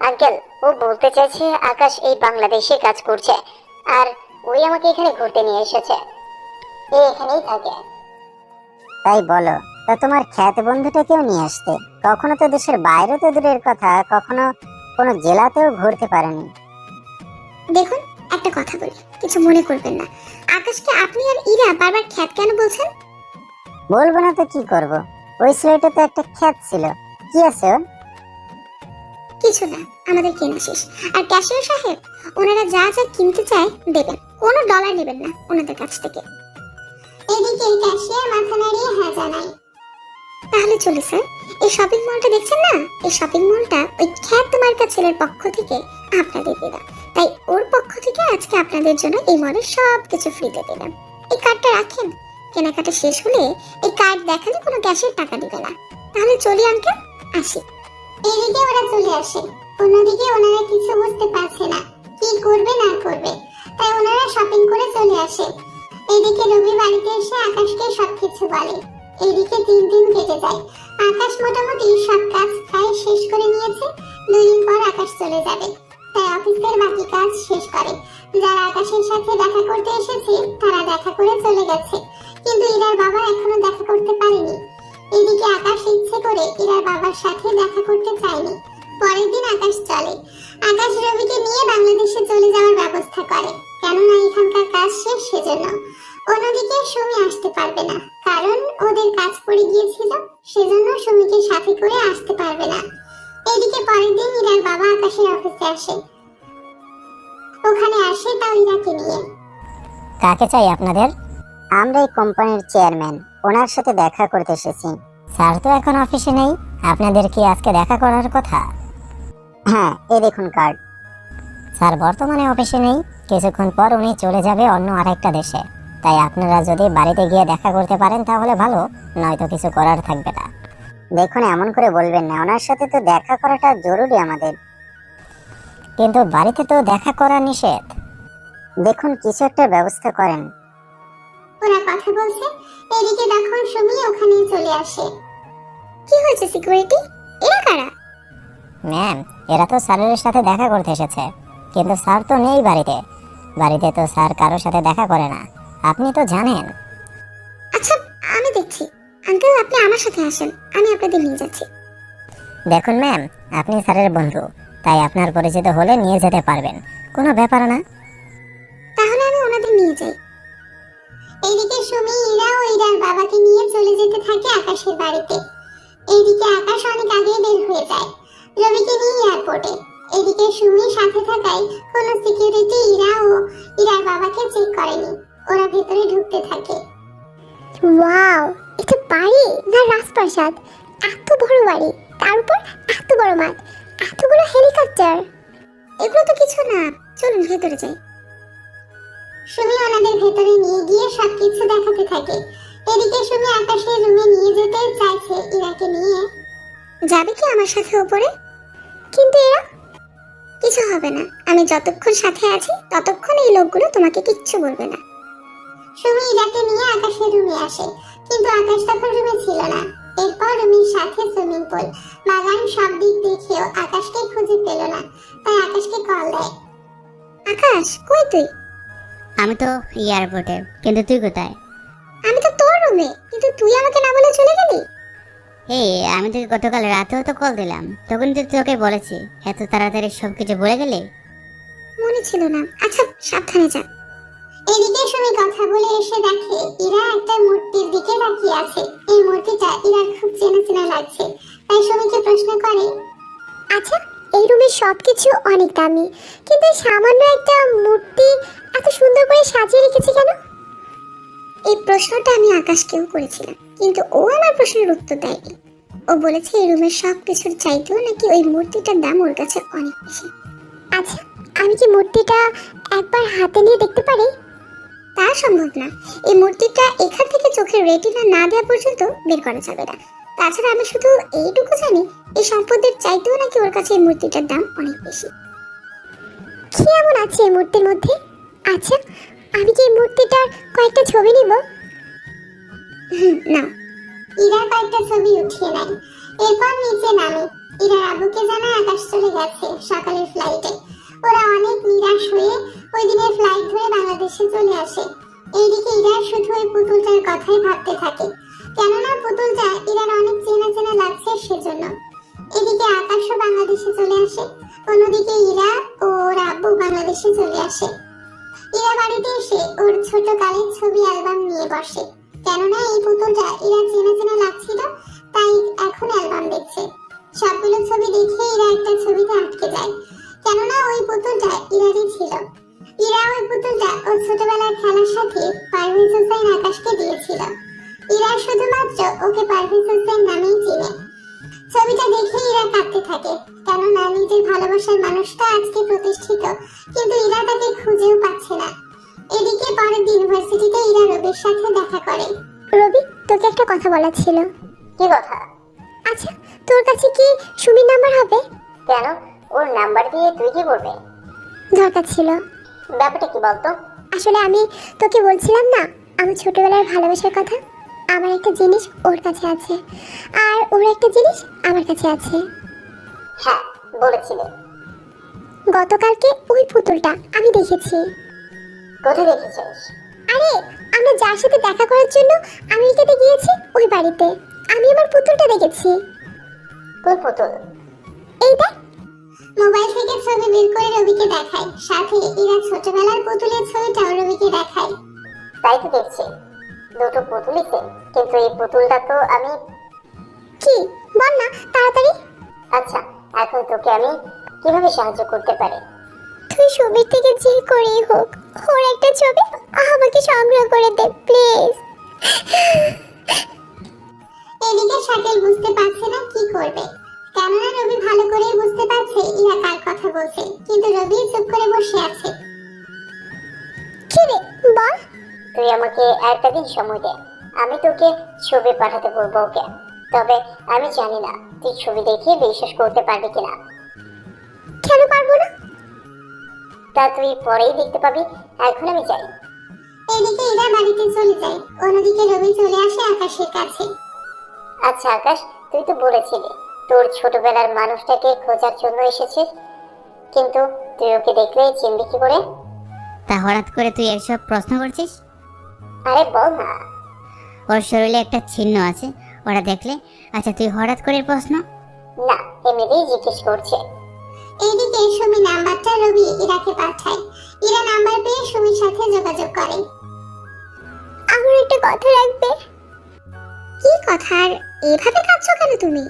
আঙ্কেল, ও বলতে চাইছে আকাশ এই বাংলাদেশে কাজ করছে, আর ওই আমাকে এখানে ঘুরতে নিয়ে এসেছে। এখানেই থাকে। তাই বলো। তা তোমার খ্যাত বন্ধুটাকেও নিয়ে আসতে। কখনো তো দেশের বাইরে তো দূরের কথা, কখনো কোনো জেলাতেও ঘুরতে পারেনি। দেখুন, একটা কথা বলি, কিছু মনে করবেন না। আকাশকে আপনি আর ইরা বারবার খ্যাত কেন বলছেন? বলবো না তো কি করব? ওই ছেলেটা তো একটা খ্যাত ছিল, কি আছে ওর? কিছু না, আমাদের কেনা শেষ। আর ক্যাশিয়ার সাহেব, ওনারা যা যা কিনতে চায় দেবেন, কোনো ডলার নেবেন না ওনাদের কাছ থেকে। এদিকে ক্যাশিয়ার মাথা নাড়িয়ে হ্যাঁ জানায়। তাহলে চলি স্যার। এই শপিং মলটা দেখছেন না, এই শপিং মলটা ওই খ্যাত মার্কা ছেলের পক্ষ থেকে আপনাদের দেওয়া, তাই ওর পক্ষ থেকে আজকে আপনাদের জন্য এই মলের সব কিছু ফ্রিতে দিলাম। এই কার্ডটা রাখেন, কেনাকাটা শেষ হলে এই কার্ড দেখালে কোনো ক্যাশের টাকা দিবে না। তাহলে চলি আঙ্কেল, আসি। এদিকে ওরা চলে আসে, অন্যদিকে ওনারা কিছু বুঝতে পারছে না কি করবে না করবে, তাই ওনারা শপিং করে চলে আসে। এদিকে রবি বাড়িতে এসে আকাশকে সবকিছু বলে। এদিকে 3 দিন কেটে যায়। আকাশ মোটামুটি সব কাজ প্রায় শেষ করে নিয়েছে। 2 দিন পর আকাশ চলে যাবে, তাই অফিসের বাকি কাজ শেষ করে। যারা আকাশের সাথে দেখা করতে এসেছে তারা দেখা করে চলে গেছে, কিন্তু ইরার বাবা এখনো দেখা করতে পারেনি। এদিকে আকাশ ইচ্ছে করে ইরার বাবার সাথে দেখা করতে চায়নি। পরের দিন আকাশ চলে। আকাশ রবিকে নিয়ে বাংলাদেশে চলে যাওয়ার ব্যবস্থা করে, কেননা এখানকার কাজ শেষ সেজন্য। অন্যদিকে সুমি আসতে পারবে না, কারণ ওদের কাজ পড়ে গিয়েছিল, সেজন্য সুমিকে সাথে করে আসতে পারবে না। এদিকে পরের দিন ইরার বাবা আকাশের অফিসে আসে। ওখানে আসে তাও ইরাকে নিয়ে। কাকে চাই আপনাদের? আমরা এই কোম্পানির চেয়ারম্যান, ওনার সাথে দেখা করতে এসেছি। স্যার তো এখন অফিসে নেই, আপনাদের কি আজকে দেখা করার কথা? হ্যাঁ, এই দেখুন কার্ড। স্যার বর্তমানে অফিসে নেই, কিছুক্ষণ পর উনি চলে যাবে অন্য আরেকটা দেশে। তাই আপনারা যদি বাড়িতে গিয়ে দেখা করতে পারেন তাহলে ভালো, নয়তো কিছু করার থাকবে না। দেখুন, এমন করে বলবেন না, ওনার সাথে তো দেখা করাটা জরুরি আমাদের। কিন্তু বাড়িতে তো দেখা করা নিষেধ। দেখুন, কিছু একটা ব্যবস্থা করেন। ওরা কথা বলছে, এদিকে তখন সুমি ওখানে চলে আসে। কি হয়েছে সিকিউরিটি? এরা কারা? ম্যাম, এরা তো স্যারের সাথে দেখা করতে এসেছে, কিন্তু স্যার তো নেই বাড়িতে। বাড়িতে তো স্যার কারোর সাথে দেখা করে না, আপনি তো জানেন। আচ্ছা, আমি দেখছি। আঙ্কেল, আপনি আমার সাথে আসেন, আমি আপনাদের নিয়ে যাচ্ছি। দেখুন ম্যাম, আপনি স্যারের বন্ধু, তাই আপনার পরিচিত হলে নিয়ে যেতে পারবেন, কোনো ব্যাপার না। তাহলে আমি ওনাদের নিয়ে যাই। এইদিকে সুমি ইরা ও ইরার বাবাকে নিয়ে চলে যেতে থাকে আকাশের বাড়িতে। এইদিকে আকাশ অনেক আগে বের হয়ে যায় রবিকে নিয়ে এয়ারপোর্টে। এদিকে সুমির সাথে থাকায় কোনো সিকিউরিটি ইরা ও ইরার বাবাকে চেক করেনি, ওরা ভেতরে ঢুকতে থাকে। ওয়াও, এটা বাড়ি না রাজপ্রাসাদ? এত বড় বাড়ি, তার উপর এত বড় মাঠ, এতগুলো হেলিকপ্টার। এগুলো তো কিছু না, চলুন ভেতরে যাই। সুমি ওনাদের ভেতরে নিয়ে গিয়ে সবকিছু দেখাতে থাকে। এদিকে সুমি আকাশের রুমে নিয়ে যেতে চাইছে ইরাকে নিয়ে। যাবে কি আমার সাথে উপরে? কিন্তু এরা কিছু হবে না, আমি যতক্ষণ সাথে আছি ততক্ষণ এই লোকগুলো তোমাকে কিচ্ছু বলবে না। সুমি ইরাকে নিয়ে আকাশের রুমে আসে, কিন্তু আকাশ তখন রুমে ছিল না। এরপর রুমের সাথে সুইমিং পুল, বাগান সব দিক দেখেও আকাশকে খুঁজে পেল না, তাই আকাশকে কল দেয়। আকাশ, কই তুই? আমি তো এয়ারপোর্টে, কিন্তু তুই কোথায়? আমি তো তোর রুমে, কিন্তু তুই আমাকে না বলে চলে গেলি। এই, আমি তোকে গতকাল রাতেও তো কল দিলাম, তখন তো তোকে বলেছি, এত তাড়াতাড়ি সবকিছু বলে গেলি? মনে ছিল না। আচ্ছা, সাবধানে যা। এদিকে সুমি কথা বলে এসে দেখে ইরা একটা মূর্তির দিকে তাকিয়ে আছে। এই মূর্তিটা ইরার খুব চেনা চেনা লাগছে, তাই সুমিকে প্রশ্ন করে, আচ্ছা, এই রুমের সবকিছু অনেক দামি, কিন্তু এই সামান্য একটা মূর্তি এত সুন্দর করে সাজিয়ে রেখেছে কেন? এই প্রশ্নটা আমি আকাশকেও করেছিলাম, কিন্তু ও আমার প্রশ্নের উত্তর দেয়নি। ও বলেছে এই রুমের সব কিছুর চাইতেও নাকি ওই মূর্তিটার দাম ওর কাছে অনেক বেশি। আচ্ছা, আমি কি মূর্তিটা একবার হাতে নিয়ে দেখতে পারি? তা সম্ভব না, এই মূর্তিটা এখান থেকে চোখের রেটিনা না দেওয়া পর্যন্ত বের করা যাবে না। তাছাড়া আমি শুধু এইটুকু জানি, এই সম্পদের চাইতেও নাকি ওর কাছে এই মূর্তিটার দাম অনেক বেশি। কি এমন আছে এই মূর্তির মধ্যে? আচ্ছা, আমি কি এই মূর্তিটার কয়েকটা ছবি নিব? না। ইরা কয়েকটা ছবি উঠিয়ে নেয়, এরপর নিচে নামে। ইরার আব্বুকে জানায় আকাশ চলে গেছে সকালের ফ্লাইটে। ওরা অনেক নিরাশ হয়ে ওই দিনের ফ্লাইট ধরে বাংলাদেশে চলে আসে। এইদিকে ইরা শুধু ওই পুতুলটার কথাই ভাবতে থাকে, কেননা পুতুলটা ইরার অনেক চেনা চেনা লাগছে সেজন্য। এদিকে আকাশও বাংলাদেশে চলে আসে, অন্যদিকে ইরা ও ওর আব্বু বাংলাদেশে চলে আসে। ইরা বাড়িতে এসে ওর ছোট কালের ছবি অ্যালবাম নিয়ে বসে, কেননা এই পুতুলটা ইরা চেনা চেনা লাগছিল, তাই এখন অ্যালবাম দেখছে। সবগুলো ছবি দেখে ইরা একটা ছবিতে আটকে যায়, কেননা ওই পুতুলটা ইরারই ছিল। ইরা ওই পুতুলটা ওর ছোটবেলার খেলার সাথে পারভেজ হোসেন আকাশকে দিয়েছিল। ইরা শুধুমাত্র ওকে পারভেজ হোসেন নামেই চিনে। ছবিটা দেখে ইরা কাঁদতে থাকে, কেননা নিজের ভালোবাসার মানুষটা আজকে প্রতিষ্ঠিত, কিন্তু ইরা তাকে খুঁজেও পাচ্ছে না। এদিকে পরের দিন ইউনিভার্সিটিতে ইরা রবির সাথে দেখা করে। রবি, তোকে একটা কথা বলার ছিল। কি কথা? আচ্ছা, তোর কাছে কি সুমির নাম্বার হবে? কেন, ওর নাম্বার দিয়ে তুই কি করবে? দরকার ছিল। ব্যাপারটা কি বলতো? আসলে আমি তোকে বলছিলাম না আমার ছোটবেলার ভালোবাসার কথা। আমার একটা জিনিস ওর কাছে আছে, আর ওর একটা জিনিস আমার কাছে আছে। হ্যাঁ, বলেছিলে। গতকালকে ওই পুতুলটা আমি দেখেছি। কোথায় দেখেছিস? আরে, আমরা যার সাথে দেখা করার জন্য আমেরিকাতে গিয়েছি ওই বাড়িতে আমি আমার পুতুলটা দেখেছি। কোন পুতুল? এই দেখ, মোবাইল থেকে ছবি বের করে রবিকে দেখায়, সাথে ইরা ছোটবেলার পুতুলের ছবিটাও রবিকে দেখায়। তাই তো দেখছি দুটো পুতুলই সেম, কিন্তু এই পুতুলটা তো আমি। কি বল না তাড়াতাড়ি। আচ্ছা, এখন তোকে আমি কিভাবে সাহায্য করতে পারি? তুই ছবির থেকে যে করেই হোক ওর একটা ছবি আমাকে সংগ্রহ করে দে প্লিজ। এদিকে শাকিল বুঝতে পারছে না কি করবে, কেননা রবি ভালো করেই বুঝতে পারছে ইরা কার কথা বলছে, কিন্তু রবি চুপ করে বসে আছে। কি রে বল। তুই আমাকে একটা দিন সময় দে, আমি তোকে ছবি পাঠাতে বলবো ওকে। তবে আমি জানি না তুই ছবি দেখে বিশ্বাস করতে পারবি কিনা। কেন পারবো না? তা তুই পরেই দেখতে পাবি, এখন আমি যাই। এদিকে ইরা বাড়িতে চলে যায়, অন্যদিকে রবি চলে আসে আকাশের কাছে। আচ্ছা আকাশ, তুই তো বলেছিলি তোর ছোটবেলার মানুষটাকে খোঁজার জন্য এসেছিস, কিন্তু তুই ওকে দেখলে চিনবি কি করে? তা হঠাৎ করে তুই এসব প্রশ্ন করছিস? আরে বল না। ওর শরীরে একটা চিহ্ন আছে, ওরা দেখলে। আচ্ছা তুই হঠাৎ করে প্রশ্ন? না, এমনিতেই জিজ্ঞেস করছে। এইদিকে সুমি নাম্বারটা রবি ইরাকে পাঠায়। ইরা নাম্বার পেয়ে সুমির সাথে যোগাযোগ করে। আমার একটা কথা রাখবে। কি কথা? আর এভাবে কাঁদছো কেন তুমি?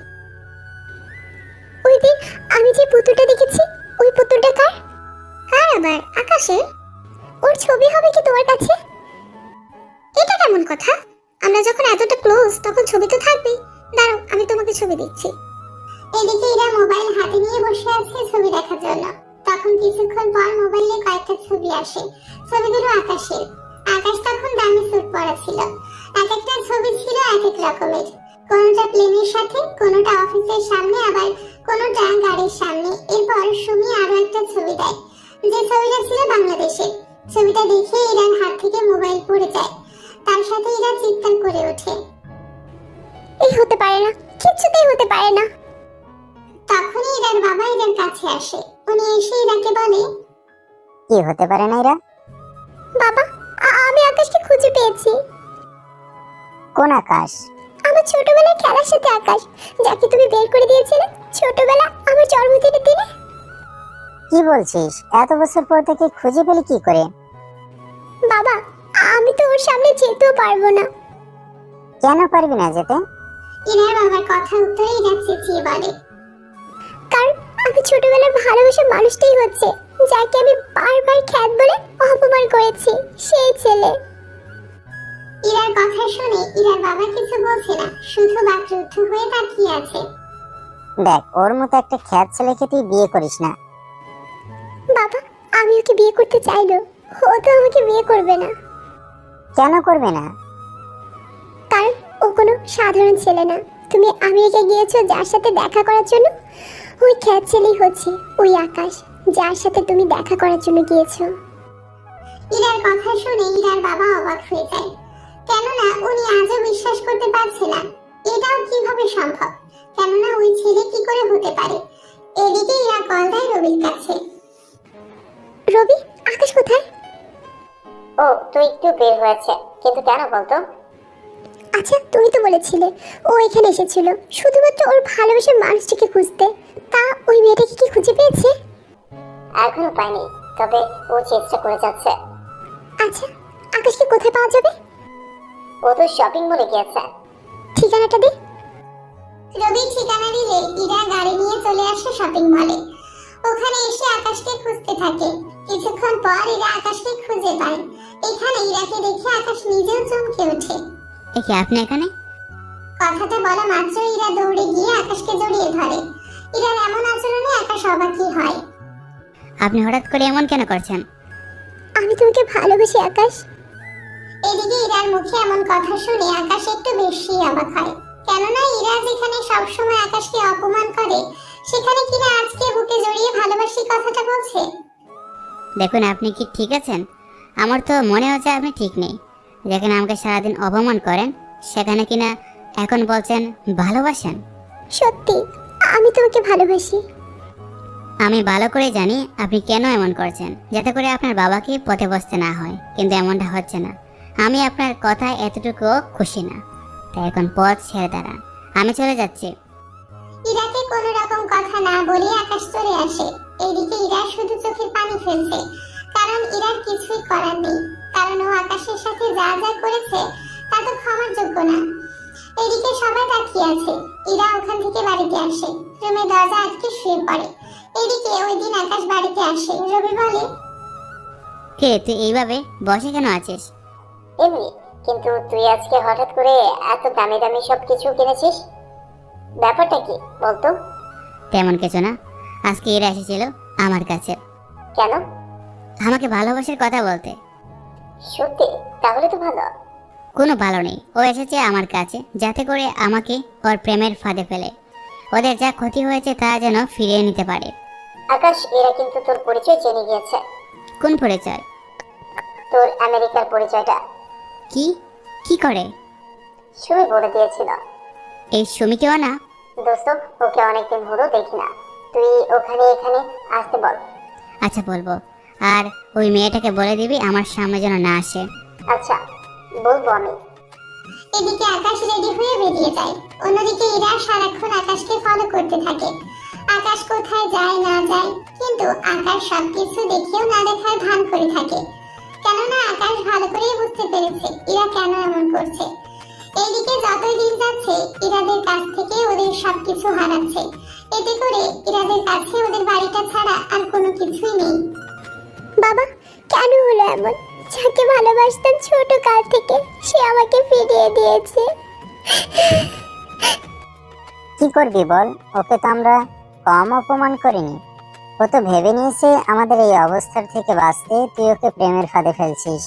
ওই দিন আমি যে পুতুলটা দেখেছি, ওই পুতুলটা কার? কার আবার? আকাশের? ওর ছবি হবে কি তোমার কাছে? এটা কেমন কথা? আমরা যখন এতটা ক্লোজ তখন ছবি তো থাকবেই। দাঁড়াও, আমি তোমাকে ছবি দিচ্ছি। এদিকে ইরা মোবাইল হাতে নিয়ে বসে আছে ছবি দেখার জন্য। তখন কিছুক্ষণ পর মোবাইলে কয়েকটা ছবি আসে। ছবিগুলো আকাশের। আকাশ তখন দামি স্যুট পরা ছিল। এক একটা ছবি ছিল এক এক রকমের, কোনোটা প্লেনের সাথে, কোনোটা অফিসের সামনে, আবার কোনোটা গাড়ির সামনে। এরপর সুমি আরো একটা ছবি দেয়, যে ছবিটা ছিল বাংলাদেশের। ছবিটা দেখে ইরার হাত থেকে মোবাইল পড়ে যায়। তার সাথে ইরা চিৎকার করে ওঠে, এই হতে পারে না, কিচ্ছুতেই হতে পারে না। তখনই ইরার বাবা ইরার কাছে আসে। উনি এসে ইরাকে বলে, কি হতে পারে না এরা? বাবা, আমি আকাশকে খুঁজে পেয়েছি। কোন আকাশ? আমার ছোটবেলার খেলার সাথে আকাশ, যাকে তুমি বের করে দিয়েছিলে ছোটবেলা আমার জন্মদিনের দিনে। কি বলছিস? এত বছর পর থেকে খুঁজে পেলি কি করে? বাবা, আমি তো ওর সামনে যেতেও পারবো না। কেন পারবি না যেতে? ইরার বাবার কথা উত্তরে ইরা চেঁচিয়ে বলে, কারণ আমি ছোটবেলার ভালোবাসা মানুষটাই হচ্ছে যাকে আমি বারবার খ্যাত বলে অপমান করেছি, সেই ছেলে। ইরার কথা শুনে ইরার বাবা কিছু বলছে না, শুধু বাকরুদ্ধ হয়ে তাকিয়ে আছে। দেখ, ওর মতো একটা খ্যাত ছেলেকে তুই বিয়ে করিস না। বাবা, আমি ওকে বিয়ে করতে চাইলো, ও তো আমাকে বিয়ে করবে না। কেন করবে না? কারণ ও কোনো সাধারণ ছেলে না। তুমি আমেরিকা গিয়েছো যার সাথে দেখা করার জন্য, ওই খ্যাত ছেলেই হচ্ছে ওই আকাশ যার সাথে তুমি দেখা করার জন্য গিয়েছো। ইরার কথা শুনে ইরার বাবা অবাক হয়ে যায়, কেননা উনি আজও বিশ্বাস করতে পারছে না এটাও কিভাবে সম্ভব, কেননা ওই ছেলে কি করে হতে পারে। এদিকে ইরা কল দেয় রবির কাছে। রবি, আকাশ কোথায়? ও, তুই একটু বের হয়েছে, কিন্তু কেন বলতো? আচ্ছা, তুমি তো বলেছিলে ও এখানে এসেছিল শুধুমাত্র ওর ভালোবাসার মানুষটিকে খুঁজতে। তা ওই মেয়েটাকে কি খুঁজে পেয়েছে? এখনো পাইনি, তবে ও চেষ্টা করে যাচ্ছে। আচ্ছা, আকাশকে কোথায় পাওয়া যাবে? ও তো শপিং মলে গিয়েছে। ঠিকানাটা দে। রবি ঠিকানা দিলে ইরা গাড়ি নিয়ে চলে আসে শপিং মলে। ওখানে এসে আকাশকে খুঁজতে থাকে। কিছুক্ষণ পর ইরা আকাশকে খুঁজে পায়। এখানে ইরাকে দেখে আকাশ নিজেও চমকে ওঠে। একে আপনি এখানে? কথাটা বলা মাত্র ইরা দৌড়ে গিয়ে আকাশকে জড়িয়ে ধরে। ইরার এমন আচরণে আকাশ অবাকই হয়। আপনি হঠাৎ করে এমন কেন করছেন? আমি তোমাকে ভালোবাসি আকাশ। এদিকে ইরার মুখে এমন কথা শুনে আকাশ একটু বেশি অবাক হয়, কেননা ইরা যেখানে সবসময় আকাশকে অপমান করে, সেখানে কিনা আজকে বুকে জড়িয়ে ভালোবাসি কথাটা বলছে। দেখুন, আপনি কি ঠিক আছেন? আমার তো মনে হচ্ছে আপনি ঠিক নেই। যেখানে আমাকে সারাদিন অপমান করেন, সেখানে কিনা এখন বলছেন ভালোবাসেন। সত্যি, আমি তোমাকে ভালোবাসি। আমি ভালো করে জানি আপনি কেন এমন করছেন, যাতে করে আপনার বাবাকে পথে বসতে না হয়, কিন্তু এমনটা হচ্ছে না। আমি আপনার কথায় এতটুকুও খুশি না, তাই এখন পথ ছেড়ে দাঁড়ান, আমি চলে যাচ্ছি। ইরাকে কোনো রকম কথা না বলে আকাশ চলে আসে। এদিকে ইরা শুধু চোখের পানি ফেলছে, কারণ ইরার কিছুই করার নেই, কারণ ও আকাশের সাথে যা যা করেছে তা তো ক্ষমার যোগ্য না। এদিকে সবাই তাকিয়ে আছে। ইরা ওখান থেকে বাড়িতে আসে, রুমে দরজা আটকে শুয়ে পড়ে। এদিকে ওই দিন আকাশ বাড়িতে আসে। রবি বলে, কে তুই এইভাবে বসে কেন আছিস? এমনি, কিন্তু তুই আজকে হঠাৎ করে এত দামি দামি সব কিছু কিনেছিস, ব্যাপারটা কি বলতো? তেমন কিছু না, আজকে এরা এসেছিল আমার কাছে কেন? আমাকে ভালোবাসার কথা বলতে। সত্যি? তাহলে তো ভালো। কোনো ভালো নেই, ও এসেছে আমার কাছে যাতে করে আমাকে ওর প্রেমের ফাঁদে ফেলে ওদের যা ক্ষতি হয়েছে তা যেন ফিরিয়ে নিতে পারে। আকাশ, এরা কিন্তু তোর পরিচয় জেনে গিয়েছে। কোন পরিচয়? তোর আমেরিকার পরিচয়টা। কি কি করে? সুমি বলে দিয়েছিল। এই সুমিকেও না? দোস্ত, ওকে অনেকদিন হলো দেখি না, তুই ওখানে এখানে আসতে বল। আচ্ছা বলবো, আর ওই মেয়েটাকে বলে দিবি আমার সামনে যেন না আসে। আচ্ছা, বলবো আমি। এদিকে আকাশ রেডি হয়ে বেরিয়ে যায়। অন্যদিকে ইরা সারাক্ষণ আকাশকে ফলো করতে থাকে। আকাশ কোথায় যায় না যায়, কিন্তু আকাশ সবকিছু দেখেও না দেখার ভান করে থাকে, কেননা আকাশ ভালো করেই বুঝতে পেরেছে ইরা কেন এমন করছে। এইদিকে যতই দিন যাচ্ছে ইরাদের কাছ থেকে ওদের সবকিছু হারাচ্ছে। এতে করে ইরাদের কাছে ওদের বাড়িটা ছাড়া আর কোনো কিছুই নেই। বাবা, কেন হলো এমন? যাকে ভালোবাসতাম ছোট কাল থেকে, সে আমাকে ফিরিয়ে দিয়েছে। কি করবি বল, ওকে তো আমরা কম অপমান করিনি। ও তো ভেবে নিয়েছে আমাদের এই অবস্থার থেকে বাঁচতে তুই ওকে প্রেমের ফাঁদে ফেলছিস।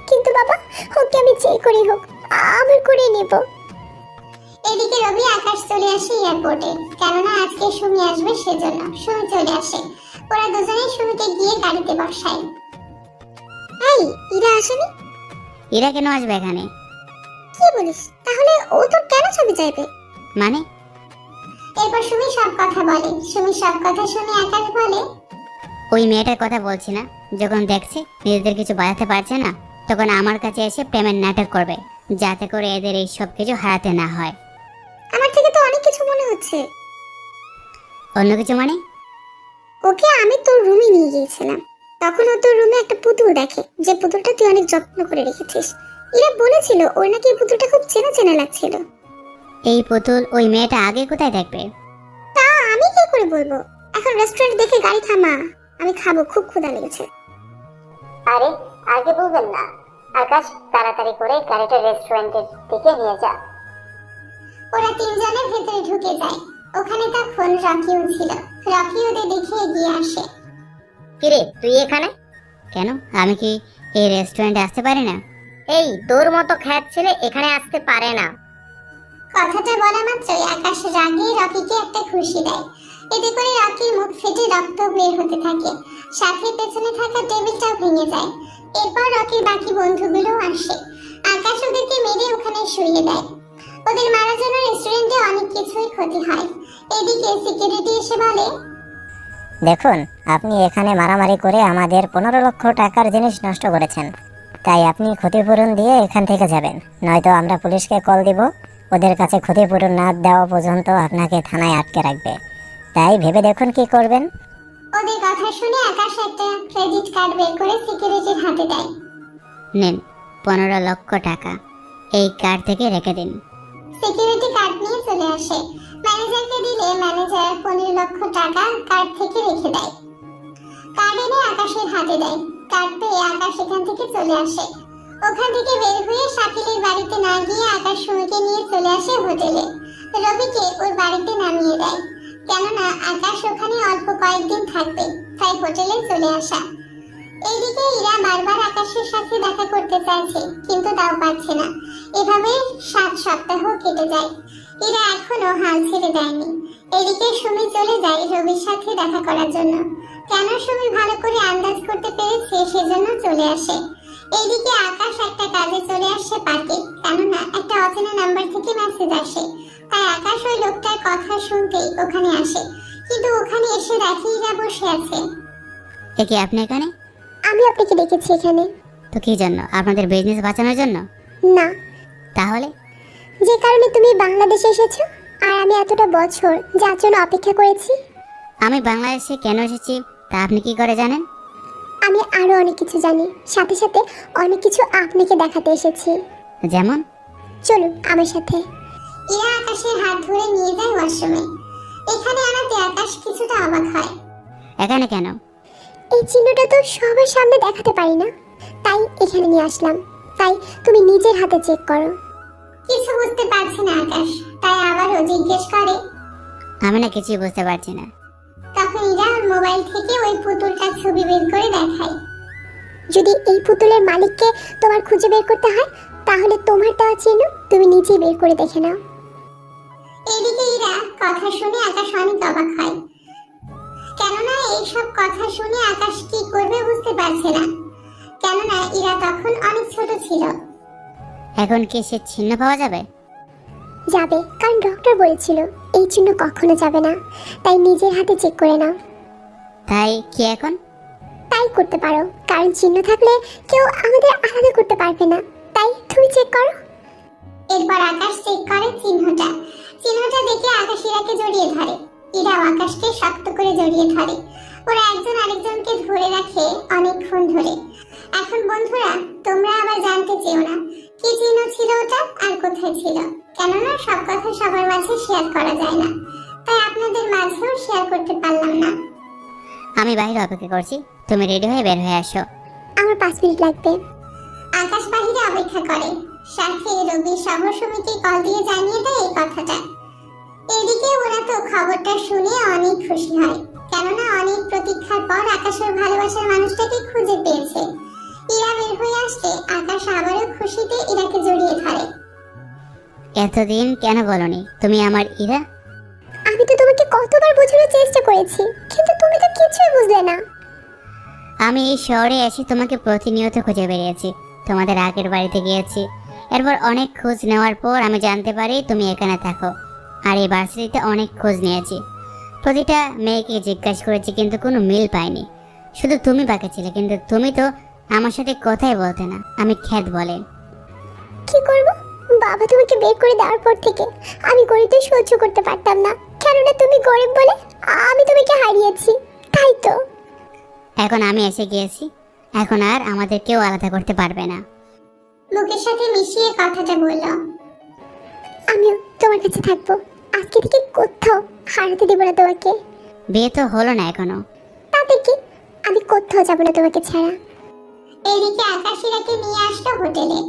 কিন্তু বাবা, ওকে আমি যে করি হোক আমার করে নেব। এদিকে রবি আকাশ চলে আসে এয়ারপোর্টে, কেননা আজকে সুমি আসবে সেজন্য। সুমি চলে আসে, ওরা দুজনেই সুমিকে গিয়ে গাড়িতে বসায়। এই, ইরা আসেনি? এরা কেন আসবে এখানে? কি বলিস? তাহলে ও তো কেন ছবি চাইবে? মানে? এরপর সুমি সব কথা বলে। সুমি সব কথা শুনে আকাশ বলে, ওই মেয়েটার কথা বলছি না, যখন দেখছে নিজেদের কিছু বাঁচাতে পারছে না তখন আমার কাছে এসে প্রেমের নাটক করবে যাতে করে এদের এই সব কিছু হারাতে না হয়। আমার থেকে তো অনেক কিছু মনে হচ্ছে। অন্য কিছু মানে? ওকে আমি তোর রুমে নিয়ে গিয়েছিলাম, তখন ও তোর রুমে একটা পুতুল দেখে, যে পুতুলটা তুই অনেক যত্ন করে রেখেছিস। ইরা বলেছিল ওর নাকি এই পুতুলটা খুব চেনা চেনা লাগছিল। এই পুতুল ওই মেয়েটা আগে কোথায় দেখবে? তা আমি কি করে বলবো? এখন রেস্টুরেন্ট দেখে গাড়ি থামা, আমি খাবো, খুব ক্ষুধা লেগেছে। আরে, আগে বলবেন না। আকাশ, তাড়াতাড়ি করে গাড়িটা রেস্টুরেন্টের দিকে নিয়ে যা। ওরা তিনজনে ভেতরে ঢুকে যায়। ওখানে তখন রকিও ছিল। রকি ওদের দেখে এগিয়ে আসে। কিরে, তুই এখানে? কেন, আমি কি এই রেস্টুরেন্টে আসতে পারি না? এই, তোর মতো খ্যাত ছেলে এখানে আসতে পারে না। কথাটা বলা মাত্রই আকাশ রাগে রকিকে একটা খুশি দেয়। এতে করে রকির মুখ ফেটে রক্ত বের হতে থাকে, সাথে পেছনে থাকা টেবিলটাও ভেঙে যায়। এরপর রকির বাকি বন্ধুগুলো আসে। আকাশ ওদেরকে মেরে ওখানে শুইয়ে দেয়। ওদের মারার জন্য রেস্টুরেন্টে অনেক কিছুই ক্ষতি হয়। এদিকে সিকিউরিটি এসে বলে, দেখুন, আপনি এখানে মারামারি করে আমাদের 15 লক্ষ টাকার জিনিস নষ্ট করেছেন, তাই আপনি ক্ষতিপূরণ দিয়ে এখান থেকে যাবেন, নয়তো আমরা পুলিশকে কল দিব। ওদের কাছে ক্ষতিপূরণ না দেওয়া পর্যন্ত আপনাকে থানায় আটকে রাখবে, তাই ভেবে দেখুন কি করবেন। ওদের কথা শুনে আকাশ একটা ক্রেডিট কার্ড বের করে সিকিউরিটির হাতে দেয়। নেন 15 লক্ষ টাকা, এই কার্ড থেকে রেখে দিন। সিকিউরিটি কার্ড নিয়ে চলে আসে। ম্যানেজারকে দিলে ম্যানেজার 15 লক্ষ টাকা কার্ড থেকে রেখে দেয়। কার্ড এনে আকাশের হাতে দেয়। কার্ড পেয়ে আকাশ এখান থেকে চলে আসে। ওখান থেকে বের হয়ে শাকিলের বাড়িতে না গিয়ে আকাশ সুমিকে নিয়ে চলে আসে হোটেলে। রবিকে ওর বাড়িতে নামিয়ে দেয়, কেননা আকাশ ওখানে অল্প কয়েকদিন থাকবে, তাই হোটেলে চলে আসা। এইদিকে ইরা বারবার আকাশের সাথে দেখা করতে চাইছে, কিন্তু তাও পারছে না। এভাবে 7 সপ্তাহ কেটে যায়। ইরা এখনো হাল ছেড়ে দেয়নি। এদিকে সুমি চলে যায় রবির সাথে দেখা করার জন্য। কেন সুমি ভালো করে আন্দাজ করতে পেরেছে সেজন্য চলে আসে। এইদিকে আকাশ একটা কাজে চলে আসে পার্কে, কেননা একটা অচেনা নাম্বার থেকে মেসেজ আসে। তাই আকাশ ওই লোকটার কথা শুনতেই ওখানে আসে, কিন্তু ওখানে এসে দেখে ইরা বসে আছে। একে আপনি এখানে? আমি আপনাকে ডেকেছি এখানে। তো কি জন্য? আপনাদের বিজনেস বাঁচানোর জন্য? না, তাহলে? যে কারণে তুমি বাংলাদেশে এসেছো আর আমি এতটা বছর যার জন্য অপেক্ষা করেছি? আমি বাংলাদেশে কেন এসেছি তা আপনি কি করে জানেন? আমি আরো অনেক কিছু জানি, সাথে সাথে অনেক কিছু আপনাকে দেখাতে এসেছি। যেমন? চলুন আমার সাথে। ইরা আকাশের হাত ধরে নিয়ে যায় ওয়াশরুমে। এখানে আনাতে আকাশ কিছুটা অবাক হয়। এখানে কেন? এই চিহ্নটা তো সবার সামনে দেখাতে পারি না, তাই এখানে নিয়ে আসলাম। তাই তুমি নিজের হাতে চেক করো। কিছু বুঝতে পারছে না আকাশ, তাই আবারও জিজ্ঞেস করে। আমি না কিছুই বুঝতে পারছি না। তখন ইরা ওর মোবাইল থেকে ওই পুতুলটার ছবি বের করে দেখায়। যদি এই পুতুলের মালিককে তোমার খুঁজে বের করতে হয়, তাহলে তোমার দেওয়া চিহ্ন তুমি নিজেই বের করে দেখে নাও। এদিকে ইরা কথা শুনে আকাশ অনেক অবাক হয়, কেননা এইসব কথা শুনে আকাশ কি করবে বুঝতে পারছে না। কেননা ইরা তখন অনেক ছোট ছিল। এখন কি সে চিহ্ন পাওয়া যাবে? যাবে, কারণ ডক্টর বলেছিল এই চিহ্ন কখনো যাবে না, তাই নিজের হাতে চেক করে নাও। তাই কি এখন? তাই করতে পারো, কারণ চিহ্ন থাকলে কেউ আমাদের আলাদা করতে পারবে না। তাই তুমি চেক করো। এরপর আকাশ চেক করে চিহ্নটা। চিহ্নটা দেখে আকাশ ইরাকে জড়িয়ে ধরে। ইরাও আকাশকে শক্ত করে জড়িয়ে ধরে। ওরা একজন আরেকজনকে ধরে রাখে অনেকক্ষণ ধরে। এখন বন্ধুরা, তোমরা আবার জানতে চেও না কি চিহ্ন ছিল ওটা আর কোথায় ছিল, কেননা সব কথা সবার মাঝে শেয়ার করা যায় না, তাই আপনাদের মাঝেও শেয়ার করতে পারলাম না। আমি বাইরে অপেক্ষা করছি, তুমি রেডি হয়ে বের হয়ে আসো। আমার 5 মিনিট লাগবে। আকাশ বাহিরে অপেক্ষা করে, সাথে রবি শহর সমিতি কল দিয়ে জানিয়ে দেয় এই কথাটা। এদিকে ওরা তো খবরটা শুনে অনেক খুশি হয়, কেননা অনেক প্রতীক্ষার পর আকাশের ভালোবাসার মানুষটাকে খুঁজে পেয়েছে। ইরা বের হয়ে আসলে আকাশ আবারও খুশিতে ইরাকে জড়িয়ে ধরে। এতদিন কেন বলনি তুমি আমার ইরা? আমি তো তোমাকে কতবার বোঝানোর চেষ্টা করেছি, কিন্তু তুমি তো কিছুই বুঝলে না। আমি এই শহরে এসে তোমাকে প্রতিনিয়ত খুঁজে বেরিয়েছি, তোমাদের আগের বাড়িতে গিয়েছি। এরপর অনেক খোঁজ নেওয়ার পর আমি জানতে পারি তুমি এখানে থাকো। আর এই ভার্সিটিতে অনেক খোঁজ নিয়েছি, প্রতিটা মেয়েকে জিজ্ঞাসা করেছি, কিন্তু কোনো মিল পাইনি। শুধু তুমি বাকি ছিলে, কিন্তু তুমি তো আমার সাথে কথাই বলতে না। আমি খ্যাত বলে। কি করব? বাবা তোমাকে বের করে দেওয়ার পর থেকে আমি গরিবদের সহ্য করতে পারতাম না, কেননা তুমি গরিব বলে আমি তোমাকে হারিয়েছি, তাই তো। এখন আমি এসে গিয়েছি, এখন আর আমাদের কেউ আলাদা করতে পারবে না। মুখের সাথে মিশিয়ে কথাটা বলল। আমিও তোমার কাছে থাকবো, আজকে থেকে কোথাও হারাতে দেবো না তোমাকে। বিয়ে তো হলো না এখনো। তাতে কি, আমি কোথাও যাবো না তোমাকে ছাড়া। এদিকে আকাশ ইরাকে নিয়ে আসলো হোটেলে।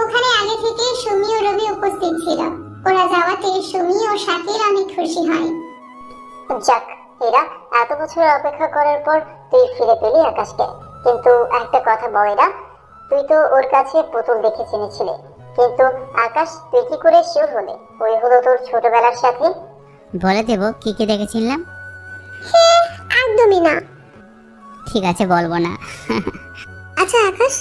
ওখানে আগে থেকে সুমি ও রবি উপস্থিত ছিল। ওরা যাওয়াতে সুমি ও শাকির অনেক খুশি হয়। যাক এরা, এত বছর অপেক্ষা করার পর তুই ফিরে পেলি আকাশকে। কিন্তু একটা কথা বল এরা, তুই তো ওর কাছে পুতুল দেখে চিনেছিলি, কিন্তু আকাশ তুই কি করে শিওর হলে ওই হলো তোর ছোটবেলার সাথী? বলে দেব কি কি দেখেছিলাম? হ্যাঁ, একদমই না। ঠিক আছে, বলবো না। আচ্ছা আকাশ,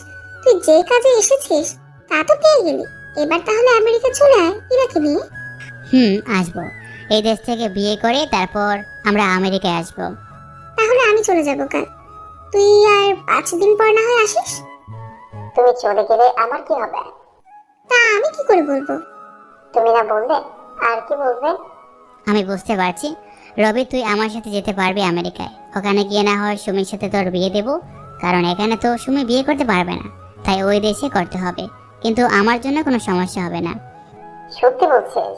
তুই যে কাজে এসেছিস তা তো পেয়ে গেলি, এবার তাহলে আমেরিকা চলে আয় ইরাকে নিয়ে। আসবো। এই দেশ থেকে বিয়ে করে তারপর আমরা আমেরিকায় আসবো। তাহলে আমি চলে যাব কাল, তুই আর 5 দিন পর না হয় আসিস। তুমি চলে গেলে আমার কি হবে? তা আমি কি করে বলবো? তুমি না বললে, আর কি বলবে? আমি বুঝতে পারছি রবি, তুই আমার সাথে যেতে পারবি আমেরিকায়। ওখানে গিয়ে না হয় সুমির সাথে তোর বিয়ে দেবো, কারণ এখানে তো সুমি বিয়ে করতে পারবে না, তাই ওই দেশে করতে হবে। কিন্তু আমার জন্য কোনো সমস্যা হবে না। সত্যি বলছিস?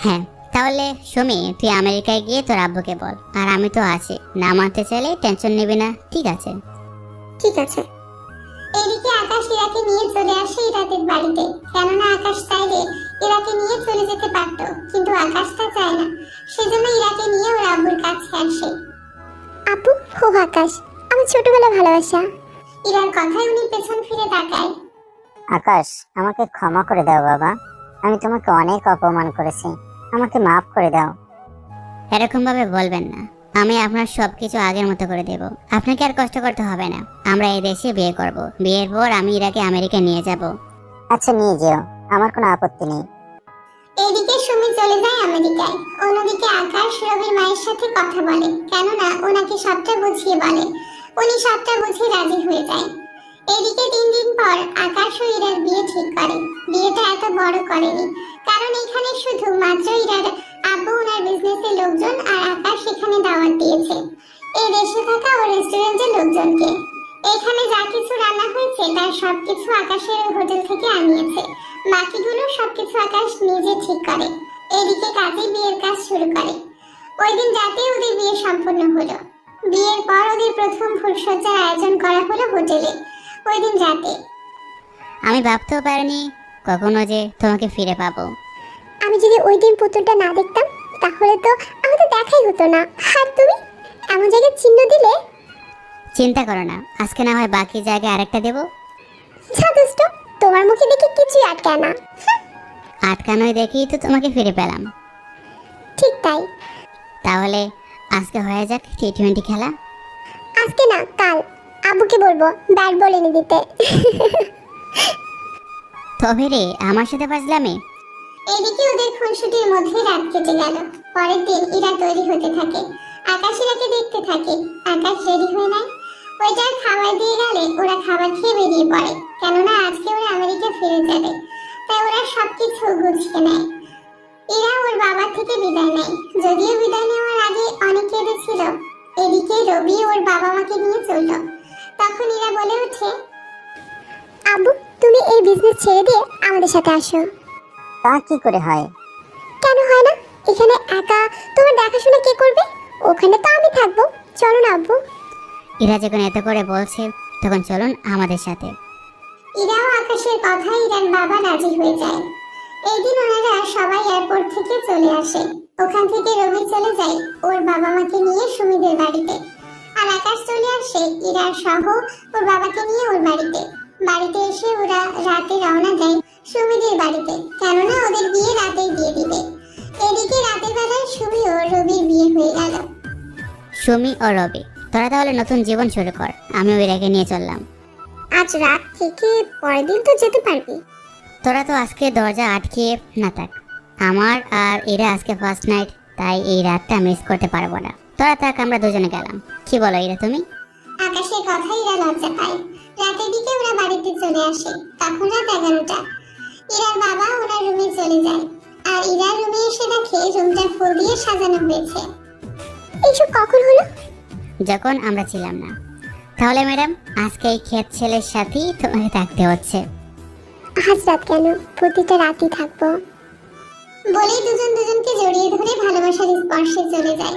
হ্যাঁ, তাহলে সুমি তুই আমেরিকায় গিয়ে তোর আব্বুকে বল, আর আমি তো আছি, না মানতে চাইলে টেনশন নিবি না, ঠিক আছে? ঠিক আছে। এদিকে আকাশ ইরাকে নিয়ে চলে আসে ইরাদের বাড়িতে, কেননা আকাশ চাইলে ইরাকে নিয়ে চলে যেতে পারতো, কিন্তু আকাশ তা চায় না। সেজন্য ইরাকে নিয়ে ওর আব্বুর কাছে আসে। আপু, ও আকাশ, আমার ছোটবেলা ভালোবাসা। ইরার কথায় উনি পেছন ফিরে তাকায়। আকাশ, আমাকে ক্ষমা করে দাও বাবা, আমি তোমাকে অনেক অপমান করেছি, আমাকে মাফ করে দাও। এরকম ভাবে বলবেন না, আমি আপনার সবকিছু আগের মতো করে দেব, আপনাকে আর কষ্ট করতে হবে না। আমরা এই দেশে বিয়ে করব, বিয়ের পর আমি ইরাকে আমেরিকা নিয়ে যাব। আচ্ছা, নিয়ে যেও, আমার কোনো আপত্তি নেই। এদিকে সুমি চলে যায় আমেরিকায়। অন্যদিকে আকাশ রবির মায়ের সাথে কথা বলে, কেননা ওনাকে সবটা বুঝিয়ে বলে। উনি সবটা বুঝে রাজি হয়ে যায়। এদিকে 3 দিন পর আকাশ ও ইরার বিয়ে ঠিক করে। বিয়েটা এত বড় করেনি, কারণ এখানে শুধু মাত্র ইরার আব্বু ওনার বিজনেসের লোকজন আর আকাশ সেখানে দাওয়াত দিয়েছে এই দেশে থাকা ও রেস্টুরেন্টের লোকজনকে। এখানে যা কিছু রান্না হয়েছে তার সবকিছু আকাশের ওই হোটেল থেকে আনিয়েছে। বাকিগুলো সবকিছু আকাশ নিজে ঠিক করে। এদিকে কাজে বিয়ের কাজ শুরু করে। ওই দিন রাতে ওদের বিয়ে সম্পন্ন হলো। বিয়ের পর ওদের প্রথম ফুলসজ্জার আয়োজন করা হলো হোটেলে ওই দিন রাতে। আমি ভাবতেও পারিনি কখনো যে তোমাকে ফিরে পাবো। আমি যদি ওই দিন পুতুলটা না দেখতাম তাহলে তো আমাদের দেখাই হতো না। আর তুমি এমন জায়গায় চিহ্ন দিলে। চিন্তা করো না, আজকে না হয় বাকি জায়গায় আরেকটা দেবো। সাদুষ্ট, তোমার মুখে দেখে কিছুই আটকায় না। আটকানোই দেখেই তো তোমাকে ফিরে পেলাম। ঠিক তাই। তাহলে আজকে হয়ে যাক T20 খেলা। আজকে না, কাল আব্বুকে বলবো ব্যাট বল এনে দিতে। তবে রে, আমার সাথে বাজলামে। এদিকে ওদের খুনসুটির মধ্যে রাত কেটে গেল। পরের দিন ইরা তৈরি হতে থাকে। আকাশ ইরাকে দেখতে থাকে। আকাশ রেডি হয়ে নেয়। ওইটা খাবার দিয়ে গেলে ওরা খাবার খেয়ে বেরিয়ে পড়ে, কেননা আজকে ওরা আমেরিকা ফিরে যাবে। তাই ওরা সবকিছু গুছিয়ে নেয়। ইরা ওর বাবার থেকে বিদায় নেয়, যদিও বিদায় নেওয়ার আগে অনেক কেঁদেছিল। এদিকে রবি ওর বাবা মাকে নিয়ে চলল। তখন ইরা বলে ওঠে, আব্বু তুমি এই বিজনেস ছেড়ে দিয়ে আমাদের সাথে আসো। তা কি করে হয়? কেন হয় না? এখানে একা তোমার দেখাশোনা কে করবে? ওখানে তো আমি থাকবো। চলো না আব্বু। ইরা যখন এত করে বলছে তখন চলুন আমাদের সাথে। ইরাও আকাশের কথায় ইরার বাবা রাজি হয়ে যায়। এই দিন ওনারা সবাই এয়ারপোর্ট থেকে চলে আসে। ওখান থেকে রবি চলে যায় ওর বাবা মাকে নিয়ে সুমিদের বাড়িতে। আর আকাশ চলে আসে ইরার সহ ওর বাবাকে নিয়ে ওর বাড়িতে। বাড়িতে এসে ওরা রাতে রওনা দেয় সুমিদের বাড়িতে, কেননা ওদের বিয়ে রাতেই দিয়ে দিবে। এদিকে রাতের বেলায় সুমি ও রবির বিয়ে হয়ে গেল। সুমি ও রবি, তোরা তাহলে নতুন জীবন শুরু কর। আমিও ইরাকে নিয়ে চললাম। আজ রাত থেকে পরের দিন তো যেতে পারবি। তোরা তো আজকে দরজা আটকে না থাক। আমার আর এরা আজকে ফার্স্ট নাইট, তাই এই রাতটা মিস করতে পারবো না। তোরা থাক, আমরা দুজনে গেলাম। কি বলো ইরা তুমি? আকাশের কথাই ইরা লজ্জা পায়। রাতের দিকে ওরা বাড়িতে চলে আসে। তখন রাত 11টা। ইরার বাবা ওনার রুমে চলে যায়। আর ইরার রুমে এসে দেখে রুমটা ফুল দিয়ে সাজানো হয়েছে। এইসব কখন হলো? যখন আমরা ছিলাম না। তাহলে ম্যাডাম, আজকে এই ক্ষেত ছেলের সাথেই তোমাকে থাকতে হচ্ছে। আজ রাত কেন, প্রতিটা রাতই থাকবো। বলেই দুজন দুজনকে জড়িয়ে ধরে ভালোবাসার স্পর্শে চলে যায়।